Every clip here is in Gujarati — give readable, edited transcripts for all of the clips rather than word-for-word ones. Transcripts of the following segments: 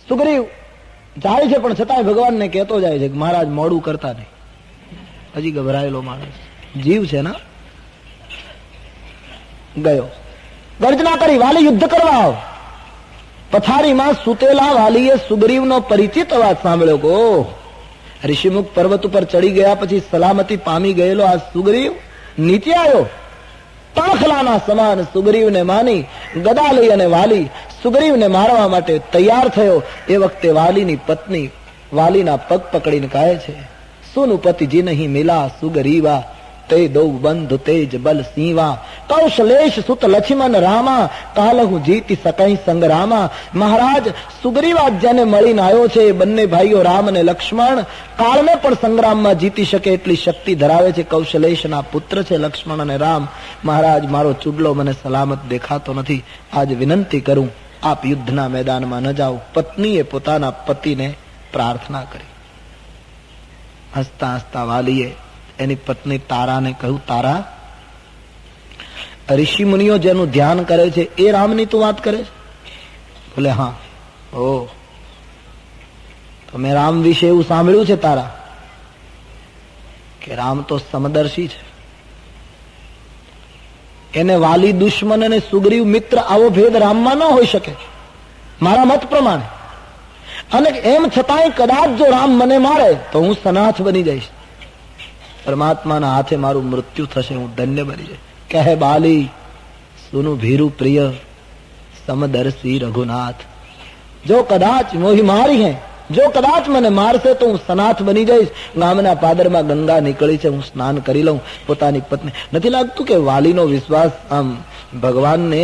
સુગ્રીવ જાય છે પણ છતાંય ભગવાનને કહેતો જાય છે કે મહારાજ મોડું કરતા નહીં. હજી ગભરાયેલો માણસ જીવ છે ને. ગયો, ગર્જના કરી, વાલી યુદ્ધ કરવા આવ. પથારીમાં સુતેલા વાલીએ સુગ્રીવનો પરિચિત અવાજ સાંભળ્યો કે ઓહ, ઋષિમુખ પર્વત ઉપર ચડી ગયા પછી સલામતી પામી ગયેલો આ સુગ્રીવ નીચે આવ્યો. તાંખલાના સમાન સુગ્રીવને માની ગદા લઈ અને વાલી સુગ્રીવને મારવા માટે તૈયાર થયો. એ વખતે વાલીની પત્ની વાલીના પગ પકડીને કહે છે, સુનું પતિ જી નહીં મિલા સુગ્રીવા, તે દો બંધુ તેજ બલ સિંવા, કૌશલેશ સુત લક્ષ્મણ રામા, કાલહુ જીતી સકઈ સંગ્રામા. મહારાજ સુગ્રીવા જેને મળીને આવ્યો છે, બંને ભાઈઓ રામ અને લક્ષ્મણ કાળને પણ સંગ્રામમાં જીતી શકે એટલી શક્તિ ધરાવે છે. કૌશલેશના પુત્ર છે લક્ષ્મણ અને રામ. મહારાજ મારો ચૂડલો મને સલામત દેખાતો નથી, આજ વિનંતી કરું આપ યુદ્ધના મેદાનમાં ન જાઓ. પત્નીએ પોતાના પતિને પ્રાર્થના કરી. હસતા હસતા વાલીએ એની પત્ની તારાને કહ્યું, તારા, ઋષિ મુનિઓ જેનું ધ્યાન કરે છે એ રામની તું વાત કરે છે? બોલે હા. ઓ, તો મેં રામ વિશે એવું સાંભળ્યું છે તારા કે રામ તો સમદર્શી છે. એને વાલી દુશ્મન અને સુગ્રીવ મિત્ર આવો ભેદ રામમાં ન હોઈ શકે મારા મત પ્રમાણે. અને એમ છતાંય કદાચ જો રામ મને મારે તો હું સનાથ બની જઈશ, પરમાત્માના હાથે મારું મૃત્યુ થશે, હું ધન્ય બની જઈશ. કહે બાલી સુનું ભીરુ પ્રિય સમદર્શી રઘુનાથ, જો કદાચ મોહી મારી હે, જો કદાચ મને મારશે તો હું સનાથ બની જઈશ. ગામના પાદરમાં ગંગા નીકળી છે, હું સ્નાન કરી લઉં. પોતાની પત્ની, નથી લાગતું કે વાલીનો વિશ્વાસ આમ ભગવાનને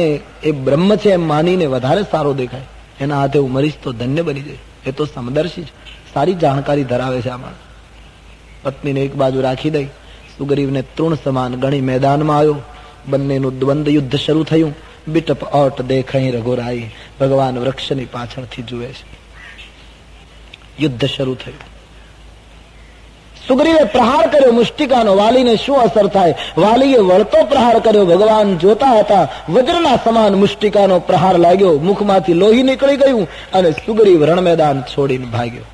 એ બ્રહ્મ છે એમ માનીને વધારે સારો દેખાય? એના હાથે હું મરીશ તો ધન્ય બની જઈશ. એ તો સમદર્શી છે, સારી જાણકારી ધરાવે છે આ માણસ. પત્નીને એક બાજુ રાખી દઈ, સુગ્રીવને તૃણ સમાન ગણી મેદાનમાં આવ્યો. બંનેનું દ્વંદ યુદ્ધ શરૂ થયું. બિટપ ઓટ દેખાઈ રઘુરાઈ, ભગવાન વૃક્ષની પાછળથી જુએ છે. યુદ્ધ શરૂ થયું. સુગ્રીવે પ્રહાર કર્યો મુષ્ટિકાનો, વાલીને શું અસર થાય? વાલીએ વળતો પ્રહાર કર્યો. ભગવાન જોતા હતા. વજ્રના સમાન મુષ્ટિકાનો પ્રહાર લાગ્યો, મુખમાંથી લોહી નીકળી ગયું અને સુગ્રીવ રણ મેદાન છોડીને ભાગ્યો.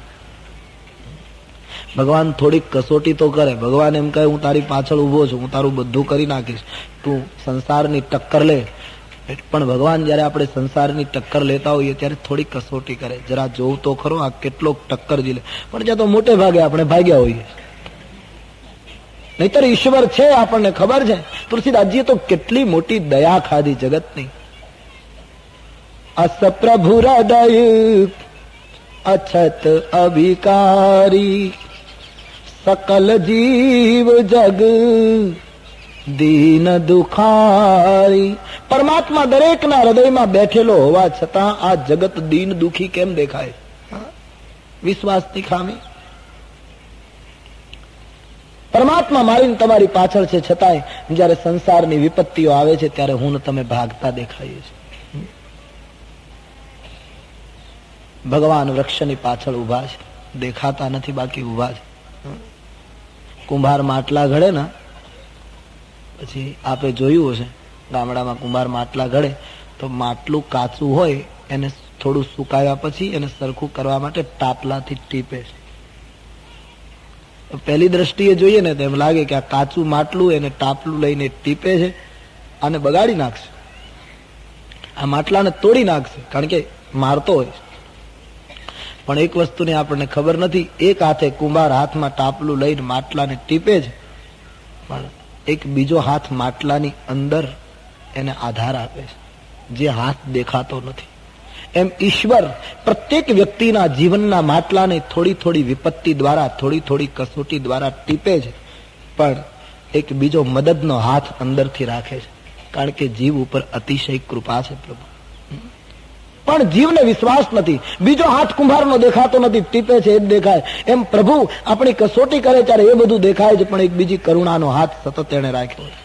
ભગવાન થોડીક કસોટી તો કરે. ભગવાન એમ કહે, હું તારી પાછળ ઉભો છું, હું તારું બધું કરી નાખીશ, તું સંસારની ટક્કર લે. પણ ભગવાન જયારે આપણે સંસારની ટક્કર લેતા હોઈએ ત્યારે થોડી કસોટી કરે, જરા જોવું તો ખરો આ કેટલો ટક્કર ઝીલે. પણ જ્યાં તો મોટે ભાગે આપણે ભાગ્યા હોઈએ, નહીતર ઈશ્વર છે આપણને ખબર છે. તુલસીદાસજીએ તો કેટલી મોટી દયા ખાધી જગતની. અસ પ્રભુ હૃદય અછત અભિકારી, સકલ જીવ જગ દીન દુખારી. પરમાત્મા દરેકના હૃદયમાં બેઠેલો હોવા છતાં આ જગત દીન દુખી કેમ દેખાય? વિશ્વાસની ખામી. પરમાત્મા મારીને તમારી પાછળ છે, છતાંય જયારે સંસારની વિપત્તિઓ આવે છે ત્યારે હું ને તમે ભાગતા દેખાઈએ છીએ. ભગવાન વૃક્ષની પાછળ ઉભા છે, દેખાતા નથી, બાકી ઉભા છે. કુંભાર માટલા ઘડે ને, પછી આપે જોયું હશે ગામડામાં કુંભાર માટલા ઘડે તો માટલું કાચું હોય એને થોડું સુકાવ્યા પછી એને સરખું કરવા માટે ટાપલાથી ટીપે છે. પહેલી દ્રષ્ટિએ જોઈએ ને તો એમ લાગે કે આ કાચું માટલું એને ટાપલું લઈને ટીપે છે અને બગાડી નાખશે, આ માટલાને તોડી નાખશે, કારણ કે મારતો હોય. પણ એક વસ્તુની આપણને ખબર નથી, એક હાથે કુંભાર હાથમાં ટાપલું લઈને માટલાને ટીપે છે, પણ એક બીજો હાથ માટલાની અંદર એને આધાર આપે છે, જે હાથ દેખાતો નથી. એમ ઈશ્વર પ્રત્યેક વ્યક્તિના જીવનના માટલાને થોડી થોડી વિપત્તિ દ્વારા, થોડી થોડી કસોટી દ્વારા ટીપે છે, પણ એક બીજો મદદનો હાથ અંદરથી રાખે છે, કારણ કે જીવ ઉપર અતિશય કૃપા છે પ્રભુ. પણ જીવને વિશ્વાસ નથી, બીજો હાથ કુંભારનો દેખાતો નથી, ટીપે છે એ જ દેખાય. એમ પ્રભુ આપણી કસોટી કરે ત્યારે એ બધું દેખાય છે, પણ એક બીજી કરુણાનો હાથ સતત એને રાખ્યો છે.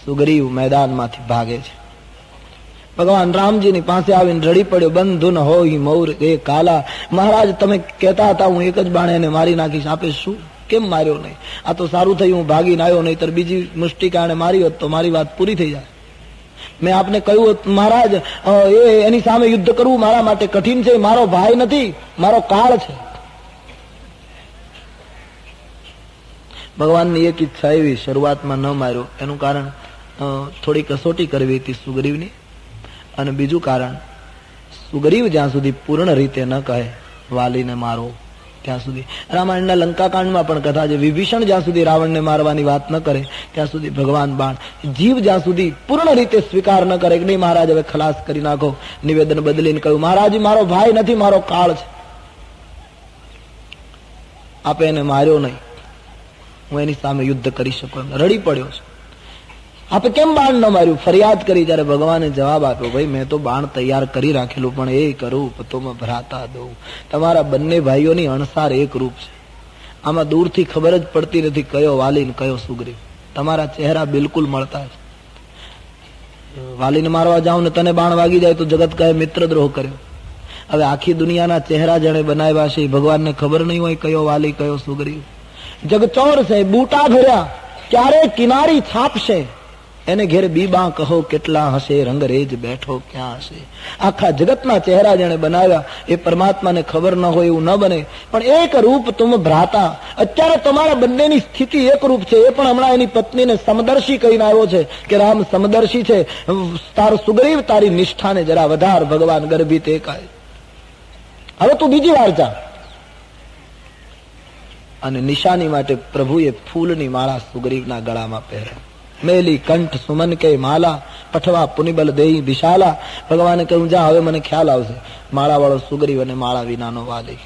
સુગ્રીવ મેદાનમાંથી ભાગે છે. ભગવાન રામજીની પાસે આવીને રડી પડ્યો, બંધુ ન હોય મૌર એ કાલા. મહારાજ તમે કહેતા હતા હું એક જ બાણે એને મારી નાખીશ, આપે શું કેમ માર્યો નહીં? આ તો સારું થયું હું ભાગીને આવ્યો, નહીતર બીજી મુષ્ટિકા એને મારી હોત તો મારી વાત પૂરી થઈ જાય. મેં આપને કહ્યું મહારાજ એની સામે યુદ્ધ કરવું મારા માટે કઠિન છે, મારો ભાઈ નથી, મારો કાળ છે. ભગવાનની એક ઈચ્છા એવી, શરૂઆતમાં ન માર્યો એનું કારણ થોડી કસોટી કરવી હતી સુગ્રીવની, અને બીજું કારણ સુગ્રીવ જ્યાં સુધી પૂર્ણ રીતે ન કહે વાલીને મારો ત્યાં સુધી. રામાયણના લંકાકાંડમાં પણ કથા છે, વિભીષણ જ્યાં સુધી રાવણને મારવાની વાત ન કરે ત્યાં સુધી ભગવાન બાણ, જીવ જ્યાં સુધી પૂર્ણ રીતે સ્વીકાર ન કરે કે નહીં મહારાજ હવે ખલાસ કરી નાખો, નિવેદન બદલીને કહ્યું મહારાજ મારો ભાઈ નથી, મારો કાળ છે, આપે એને માર્યો નહીં, હું એની સામે યુદ્ધ કરી શકું એમ રડી પડ્યો છે, આપે કેમ બાણ ન માર્યું, ફરિયાદ કરી. ત્યારે ભગવાને જવાબ આપ્યો, ભાઈ મેં તો બાણ તૈયાર કરી રાખેલું, પણ એ કરું પતોમાં ભરાતા દઉં. તમારા બંને ભાઈઓની અણસાર એક રૂપ છે, આમાં દૂરથી ખબર જ પડતી નથી કયો વાલી ને કયો સુગ્રીવ. તમારા ચહેરા બિલકુલ મળતા છે. વાલીને મારવા જાઉં ને તને બાણ વાગી જાય તો જગત કહે મિત્રદ્રોહ કર્યો. હવે આખી દુનિયાના ચહેરા જેણે બનાવ્યા છે ભગવાનને ખબર નહીં હોય કયો વાલી કયો સુગ્રીવ. જગચોર છે, બૂટા ભર્યા, ક્યારે કિનારી છાપશે, એને ઘેર બીબા કહો કેટલા હશે, રંગરેજ બેઠો ક્યાં હશે. આખા જગતના ચહેરા જેણે બનાવ્યા એ પરમાત્માને ખબર ન હોય એવું ન બને. પણ એક રૂપ તુમ ભ્રાતા, અત્યારે તમારા બંનેની સ્થિતિ એક રૂપ છે. એ પણ હમણાં એની પત્નીને સમદર્શી કહીને આવ્યો છે કે રામ સમદર્શી છે, તારો સુગ્રીવ તારી નિષ્ઠાને જરા વધાર, ભગવાન ગર્ભિત એકાય, હવે તું બીજી વાર જા. અને નિશાની માટે પ્રભુએ ફૂલની માળા સુગ્રીવના ગળામાં પહેરે. મેલી કંઠ સુમન કે માલા, પઠવા પુનિબલ દેઈ વિશાલા. ભગવાને કહ્યું જા હવે મને ખ્યાલ આવશે, માળા વાળો સુગ્રીવ અને માળા વિનાનો વાલી.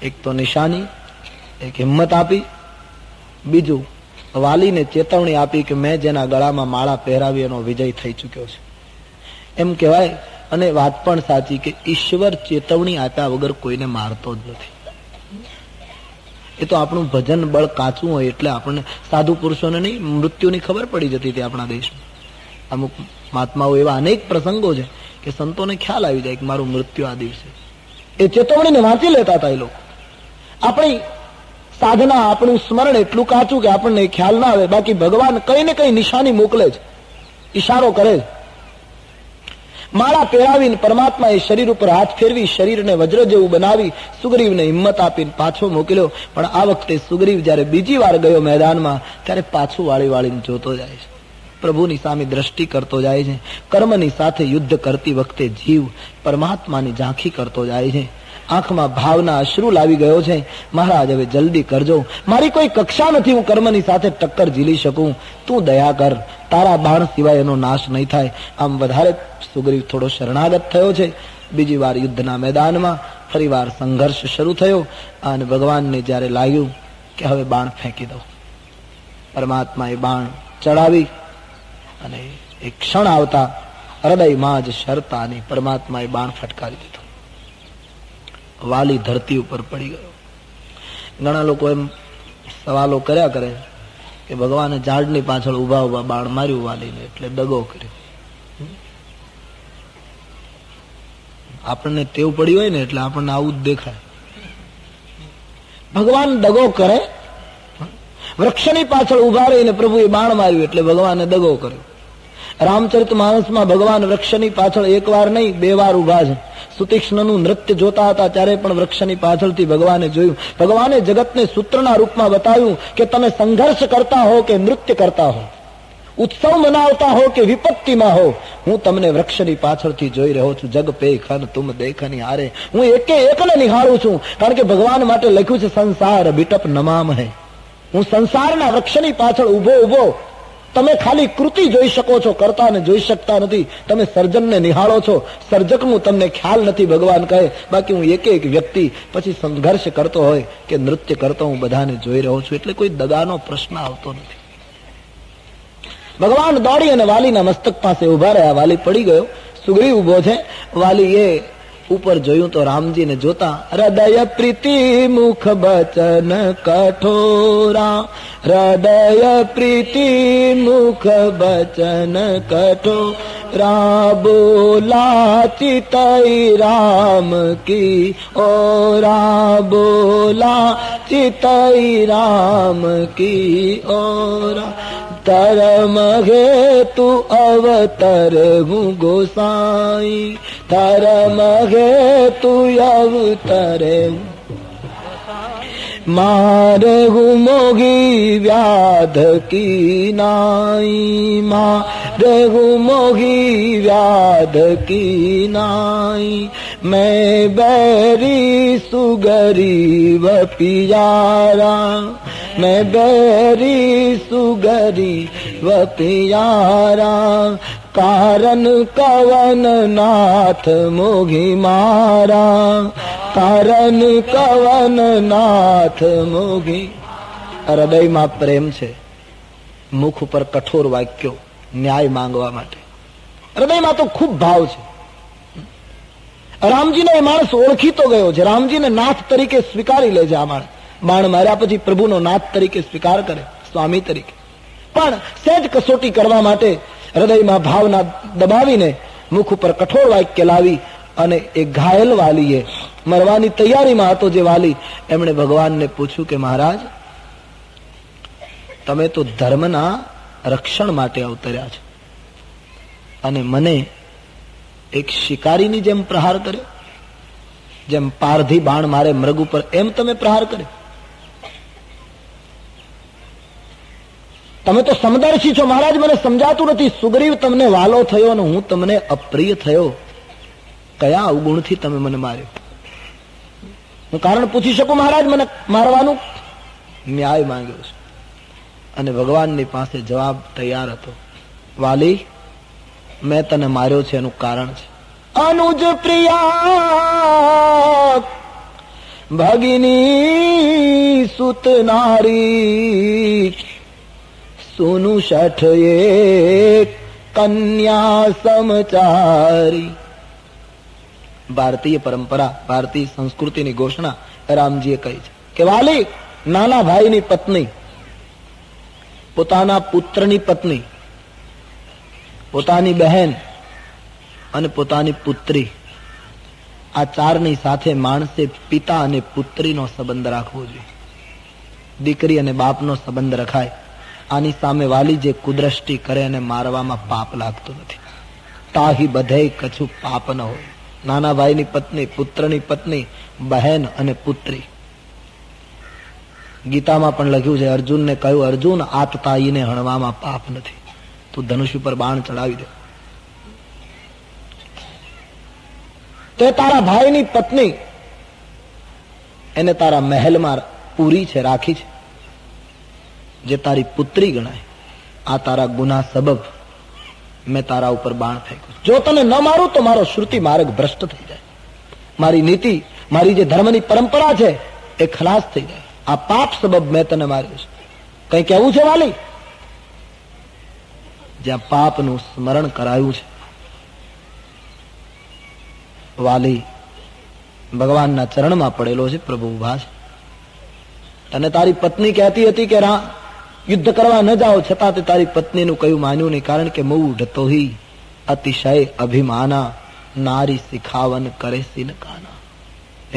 એક તો નિશાની, એક હિંમત આપી, બીજું વાલીને ચેતવણી આપી કે મેં જેના ગળામાં માળા પહેરાવી એનો વિજય થઈ ચુક્યો છે. એમ કહેવાય, અને વાત પણ સાચી કે ઈશ્વર ચેતવણી આપ્યા વગર કોઈને મારતો જ નથી. એ તો આપણું ભજન બળ કાચું હોય એટલે આપણને, સાધુ પુરુષોને નહીં મૃત્યુની ખબર પડી જતી હતી આપણા દેશમાં. અમુક મહાત્માઓ એવા અનેક પ્રસંગો છે કે સંતોને ખ્યાલ આવી જાય કે મારું મૃત્યુ આ દિવસે. એ ચેતવણીને વાંચી લેતા હતા એ લોકો. આપણી સાધના, આપણું સ્મરણ એટલું કાચું કે આપણને ખ્યાલ ના આવે. બાકી ભગવાન કઈ ને કઈ નિશાની મોકલે છે, ઈશારો કરે છે. માળા પહેરાવીને પરમાત્મા એ શરીર ઉપર હાથ ફેરવી શરીરને વજ્ર જેવું બનાવી સુગ્રીવને હિંમત આપીને પાછો મોકલ્યો. પણ આ વખતે સુગ્રીવ જયારે બીજી વાર ગયો મેદાનમાં ત્યારે પાછું વાળી વાળીને જોતો જાય છે, પ્રભુની સામે દ્રષ્ટિ કરતો જાય છે. કર્મની સાથે યુદ્ધ કરતી વખતે જીવ પરમાત્માની ઝાંખી કરતો જાય છે. આંખમાં ભાવના અશ્રુ લાવી ગયો છે. મહારાજ હવે જલ્દી કરજો, મારી કોઈ કક્ષા નથી, હું કર્મની સાથે ટક્કર ઝીલી શકું, તું દયા કર, તારા બાણ સિવાય એનો નાશ નહીં થાય. આમ વધારે સુગ્રીવ થોડો શરણાગત થયો છે. બીજી વાર યુદ્ધના મેદાનમાં ફરી વાર સંઘર્ષ શરૂ થયો અને ભગવાનને જ્યારે લાગ્યું કે હવે બાણ ફેંકી દો, પરમાત્માએ બાણ ચડાવી અને એક ક્ષણ આવતા હૃદયમાં જ શરતા અને પરમાત્માએ બાણ ફટકારી દીધો. વાલી ધરતી ઉપર પડી ગયો. ઘણા લોકો એમ સવાલો કર્યા કરે કે ભગવાને ઝાડની પાછળ ઉભા ઉભા બાણ માર્યું વાલીને એટલે દગો કર્યો. આપણને ટેવ પડી હોય ને એટલે આપણને આવું જ દેખાય. ભગવાન દગો કરે, વૃક્ષની પાછળ ઉભા રહીને પ્રભુએ બાણ માર્યું એટલે ભગવાને દગો કર્યો. રામચરિત માનસમાં ભગવાન વૃક્ષની પાછળ એક વાર નહીં 2 વાર ઉભા છે. સુતીક્ષ્ણનું નૃત્ય જોતા હતા ત્યારે પણ વૃક્ષની પાછળથી ભગવાને જોયું. ભગવાને જગતને સૂત્રના રૂપમાં બતાવ્યું કે તમે સંઘર્ષ કરતા હો કે નૃત્ય કરતા હો, ઉત્સવ મનાવતા હો કે વિપત્તિમાં હો, હું તમને વૃક્ષની પાછળથી જોઈ રહ્યો છું. જગ પે ખન તુમ દેખની હારે, હું એકે એકને નિહાળું છું. કારણ કે ભગવાન માટે લખ્યું છે સંસાર બિટપ નમામ હૈ. હું સંસારના વૃક્ષની પાછળ ઉભો ઉભો, તમે ખાલી કૃતિ જોઈ શકો છો, કરતાને જોઈ શકતા નથી. તમે સર્જનને નિહાળો છો, સર્જકનું તમને ખ્યાલ નથી, ભગવાન કહે. બાકી હું એક એક વ્યક્તિ પછી સંઘર્ષ કરતો હોય કે નૃત્ય કરતો હું બધાને જોઈ રહ્યો છું. એટલે કોઈ દગાનો પ્રશ્ન આવતો નથી. ભગવાન દોડી અને વાલીના મસ્તક પાસે ઉભા રહ્યા. વાલી પડી ગયો, સુગ્રીવ ઉભો છે. વાલી એ ઉપર જોયું તો રામજીને જોતા હૃદય પ્રીતિ મુખ બચન કઠોરા, હૃદય પ્રીતિ મુખ બચન કઠોરા, બોલા ચિતઈ રામ કી ઓરા, બોલા ચિતઈ રામ કી ઓરા. ધર્મ હેતુ અવતર હું ગોસાઈ, ધર્મ હેતુ અવતરે મારે હું મોગી વ્યાધ કી નાઈ, મારે હું મોગી વ્યાધ કી નાઈ, मैं बैरी सुगरीव पियारा, मैं बैरी सुगरीव पियारा, कारण कवन नाथ मोघी मारा, कारण कवन नाथ મોઘી. હૃદયમાં પ્રેમ છે, મુખ ઉપર કઠોર વાક્યો ન્યાય માંગવા માટે. હૃદયમાં તો ખૂબ ભાવ છે. રામજીને એ માણસ ઓળખી તો ગયો છે, રામજીને નાથ તરીકે સ્વીકારી લે છે. આ માણસ બાણ માર્યા પછી પ્રભુનો નાથ તરીકે સ્વીકાર કરે, સ્વામી તરીકે. પણ સહેજ કસોટી કરવા માટે હૃદયમાં ભાવના દબાવીને મુખ ઉપર કઠોર વાક્ય લાવી અને એ ઘાયલ વાલીએ, મરવાની તૈયારીમાં હતો જે વાલી, એમણે ભગવાનને પૂછ્યું કે મહારાજ, તમે તો ધર્મના રક્ષણ માટે અવતર્યા છો અને મને એક શિકારીની જેમ પ્રહાર કર્યો, જેમ પારધી બાણ મારે મૃગ ઉપર એમ તમે પ્રહાર કર્યો. તમે તો સમદર્શી છો મહારાજ, મને સમજાતું નથી. સુગ્રીવ તમને વાલો થયો અને હું તમને અપ્રિય થયો, કયા અવગુણથી તમે મને માર્યો? હું કારણ પૂછી શકું મહારાજ મને મારવાનું? ન્યાય માંગ્યો છે અને ભગવાનની પાસે જવાબ તૈયાર હતો. વાલી, મેં તને માર્યો છે એનું કારણ છે. અનુજ પ્રિયા ભગિની સુત નારી, સોનું શઠ એક કન્યા સમચારી. ભારતીય પરંપરા, ભારતીય સંસ્કૃતિની ઘોષણા રામજીએ કહી છે કે વાલી, નાના ભાઈની પત્ની, પોતાના પુત્રની પત્ની, પોતાની બહેન અને પોતાની પુત્રી, આ ચારની સાથે માણસે પિતા અને પુત્રીનો સંબંધ રાખવો જોઈએ. દીકરી અને બાપનો સંબંધ રખાય. આની સામે વાલી જે કુદ્રષ્ટિ કરે અને મારવામાં પાપ લાગતું નથી. તાહી બધે કછું પાપ ન હોય. નાના ભાઈની પત્ની, પુત્રની પત્ની, બહેન અને પુત્રી. ગીતામાં પણ લખ્યું છે, અર્જુનને કહ્યું, અર્જુન, આતતાયીને હણવામાં પાપ નથી, તું ધનુષ ઉપર બાણ ચડાવી દે. તે તારા ભાઈની પત્ની, એને તારા મહેલમાં પૂરી છે, રાખી છે, જે તારી પુત્રી ગણાય. આ તારા ગુના સબબ મેં તારા ઉપર બાણ ફેંક્યું. જો તને ન મારું તો મારો શ્રુતિ માર્ગ ભ્રષ્ટ થઈ જાય, મારી નીતિ, મારી જે ધર્મની પરંપરા છે એ ખલાસ થઈ જાય. આ પાપ સબબ મેં તને માર્યો છે. કઈ કહેવું છે વાલી? જ્યાં પાપનું સ્મરણ કરાયું છે, વાલી ભગવાનના ચરણમાં પડેલો છે. પ્રભુ ઉભા છે. તને તારી પત્ની કહેતી હતી કે યુદ્ધ કરવા ન જાઓ, છતાં તે તારી પત્નીનું કયું માન્યું નહીં, કારણ કે મૂઢ તો હી અતિશય અભિમાના, નારી શિખાવન કરે સિન કાના.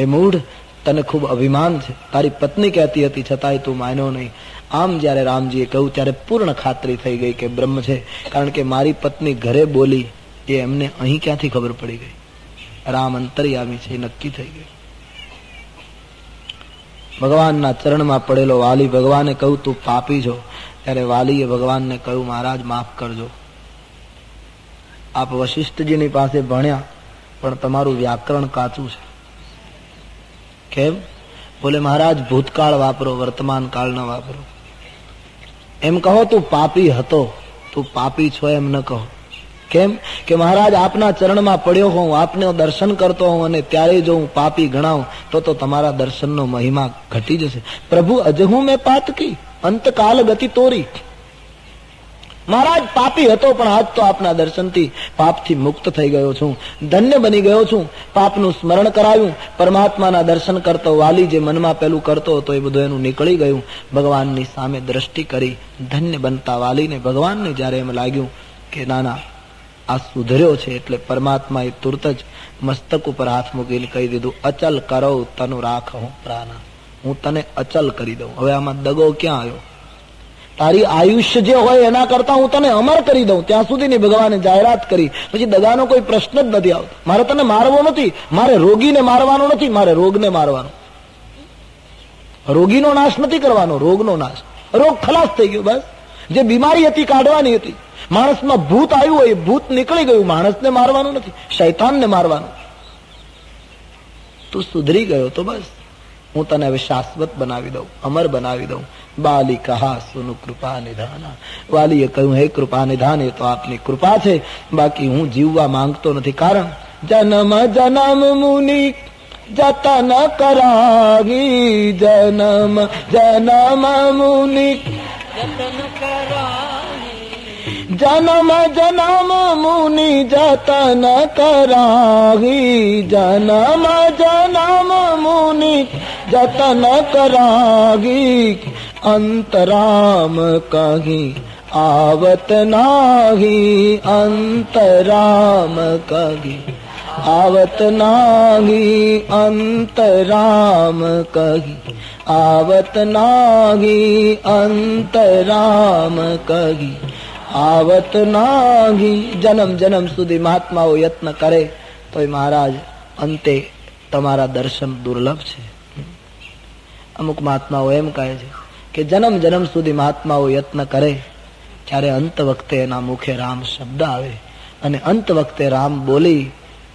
એ મૂઢ, તને ખૂબ અભિમાન છે. તારી પત્ની કહેતી હતી છતાંય તું માન્યો નહીં. આમ જયારે રામજીએ કહ્યું ત્યારે પૂર્ણ ખાતરી થઈ ગઈ કે બ્રહ્મ છે, કારણ કે મારી પત્ની ઘરે બોલી એ એમને અહીં ક્યાંથી ખબર પડી ગઈ? રામ અંતર્યામી છે, નક્કી થઈ ગયું. ભગવાનના ચરણમાં પડેલો વાલી ભગવાને કહ્યું તું પાપી છો, ત્યારે વાલીએ ભગવાનને કહ્યું મહારાજ માફ કરજો, આપ વશિષ્ઠજીની પાસે ભણ્યા પણ તમારું વ્યાકરણ કાચું છે. કેમ? બોલે મહારાજ ભૂતકાળ વાપરો, વર્તમાન કાળ ન વાપરો. એમ કહો તું પાપી હતો, તું પાપી છો એમ ન કહો. કેમ કે મહારાજ આપના ચરણમાં પડ્યો હોઉં, આપને દર્શન કરતો હોઉં અને ત્યારે જો હું પાપી ગણાવું તો તમારા દર્શનનો મહિમા ઘટી જશે. પ્રભુ અજહુ મેં પાતકી અંતકાલ ગતિ તોરી. મહારાજ પાપી હતો પણ આજ તો આપના દર્શનથી પાપથી મુક્ત થઈ ગયો છું, ધન્ય બની ગયો છું. પાપનું સ્મરણ કરાવ્યું, પરમાત્માના દર્શન કરતો વાલી જે મનમાં પેલું કરતો હતો એ બધું એનું નીકળી ગયું. ભગવાનની સામે દ્રષ્ટિ કરી ધન્ય બનતા વાલીને ભગવાનને જ્યારે એમ લાગ્યું કે નાના આ સુધર્યો છે, એટલે પરમાત્માએ તુરત જ મસ્તક ઉપર હાથ મૂકીને કહી દીધું, અચલ કરો તનુ રાખો પ્રાણા. હું તને અચલ કરી દઉં. હવે આમાં દગો ક્યાં આવ્યો? તારી આયુષ્ય જે હોય એના કરતા હું તને અમર કરી દઉં ત્યાં સુધીની ભગવાને જાહેરાત કરી. પછી દગાનો કોઈ પ્રશ્ન જ નથી આવતો. મારે તને મારવો નથી, મારે રોગીને મારવાનો નથી, મારે રોગને મારવાનો. રોગીનો નાશ નથી કરવાનો, રોગનો નાશ. રોગ ખલાસ થઈ ગયો. બસ જે બીમારી હતી કાઢવાની હતી. માણસમાં ભૂત આવ્યું હોય, ભૂત નીકળી ગયું. માણસને મારવાનું નથી, શૈતાનને મારવાનું. તું સુધરી ગયો તો બસ હું તને હવે શાશ્વત બનાવી દઉં, અમર બનાવી દઉં. બાલી કહા સુનુ કૃપા નિધાના. વાલીએ કહ્યું, હે કૃપા નિધાન, એ તો આપની કૃપા છે, બાકી હું જીવવા માંગતો નથી. કારણ જન્મ જન્મ મુનિ જતન કરાગી, જન્મ જન્મ મુનિ જતન કરાગી, જન્મ જન્મ મુનિ જતન કરાગી, જન્મ જન્મ મુનિ જતન કરાગી. અંતરામ કહી આવત નાહી, અંતરામ કહી આવત નાહી, અંતરામ કહી આવત નાહી, અંતરામ કહી આવત નાહી. જન્મ જન્મ સુધી મહાત્માઓ યત્ન કરે તો મહારાજ અંતે તમારા દર્શન દુર્લભ છે. અમુક મહાત્માઓ એમ કહે છે કે જન્મ જન્મ સુધી મહાત્માઓ યત્ન કરે, ત્યારે અંત વખતે એના મુખે રામ શબ્દ આવે અને અંત વખતે રામ બોલી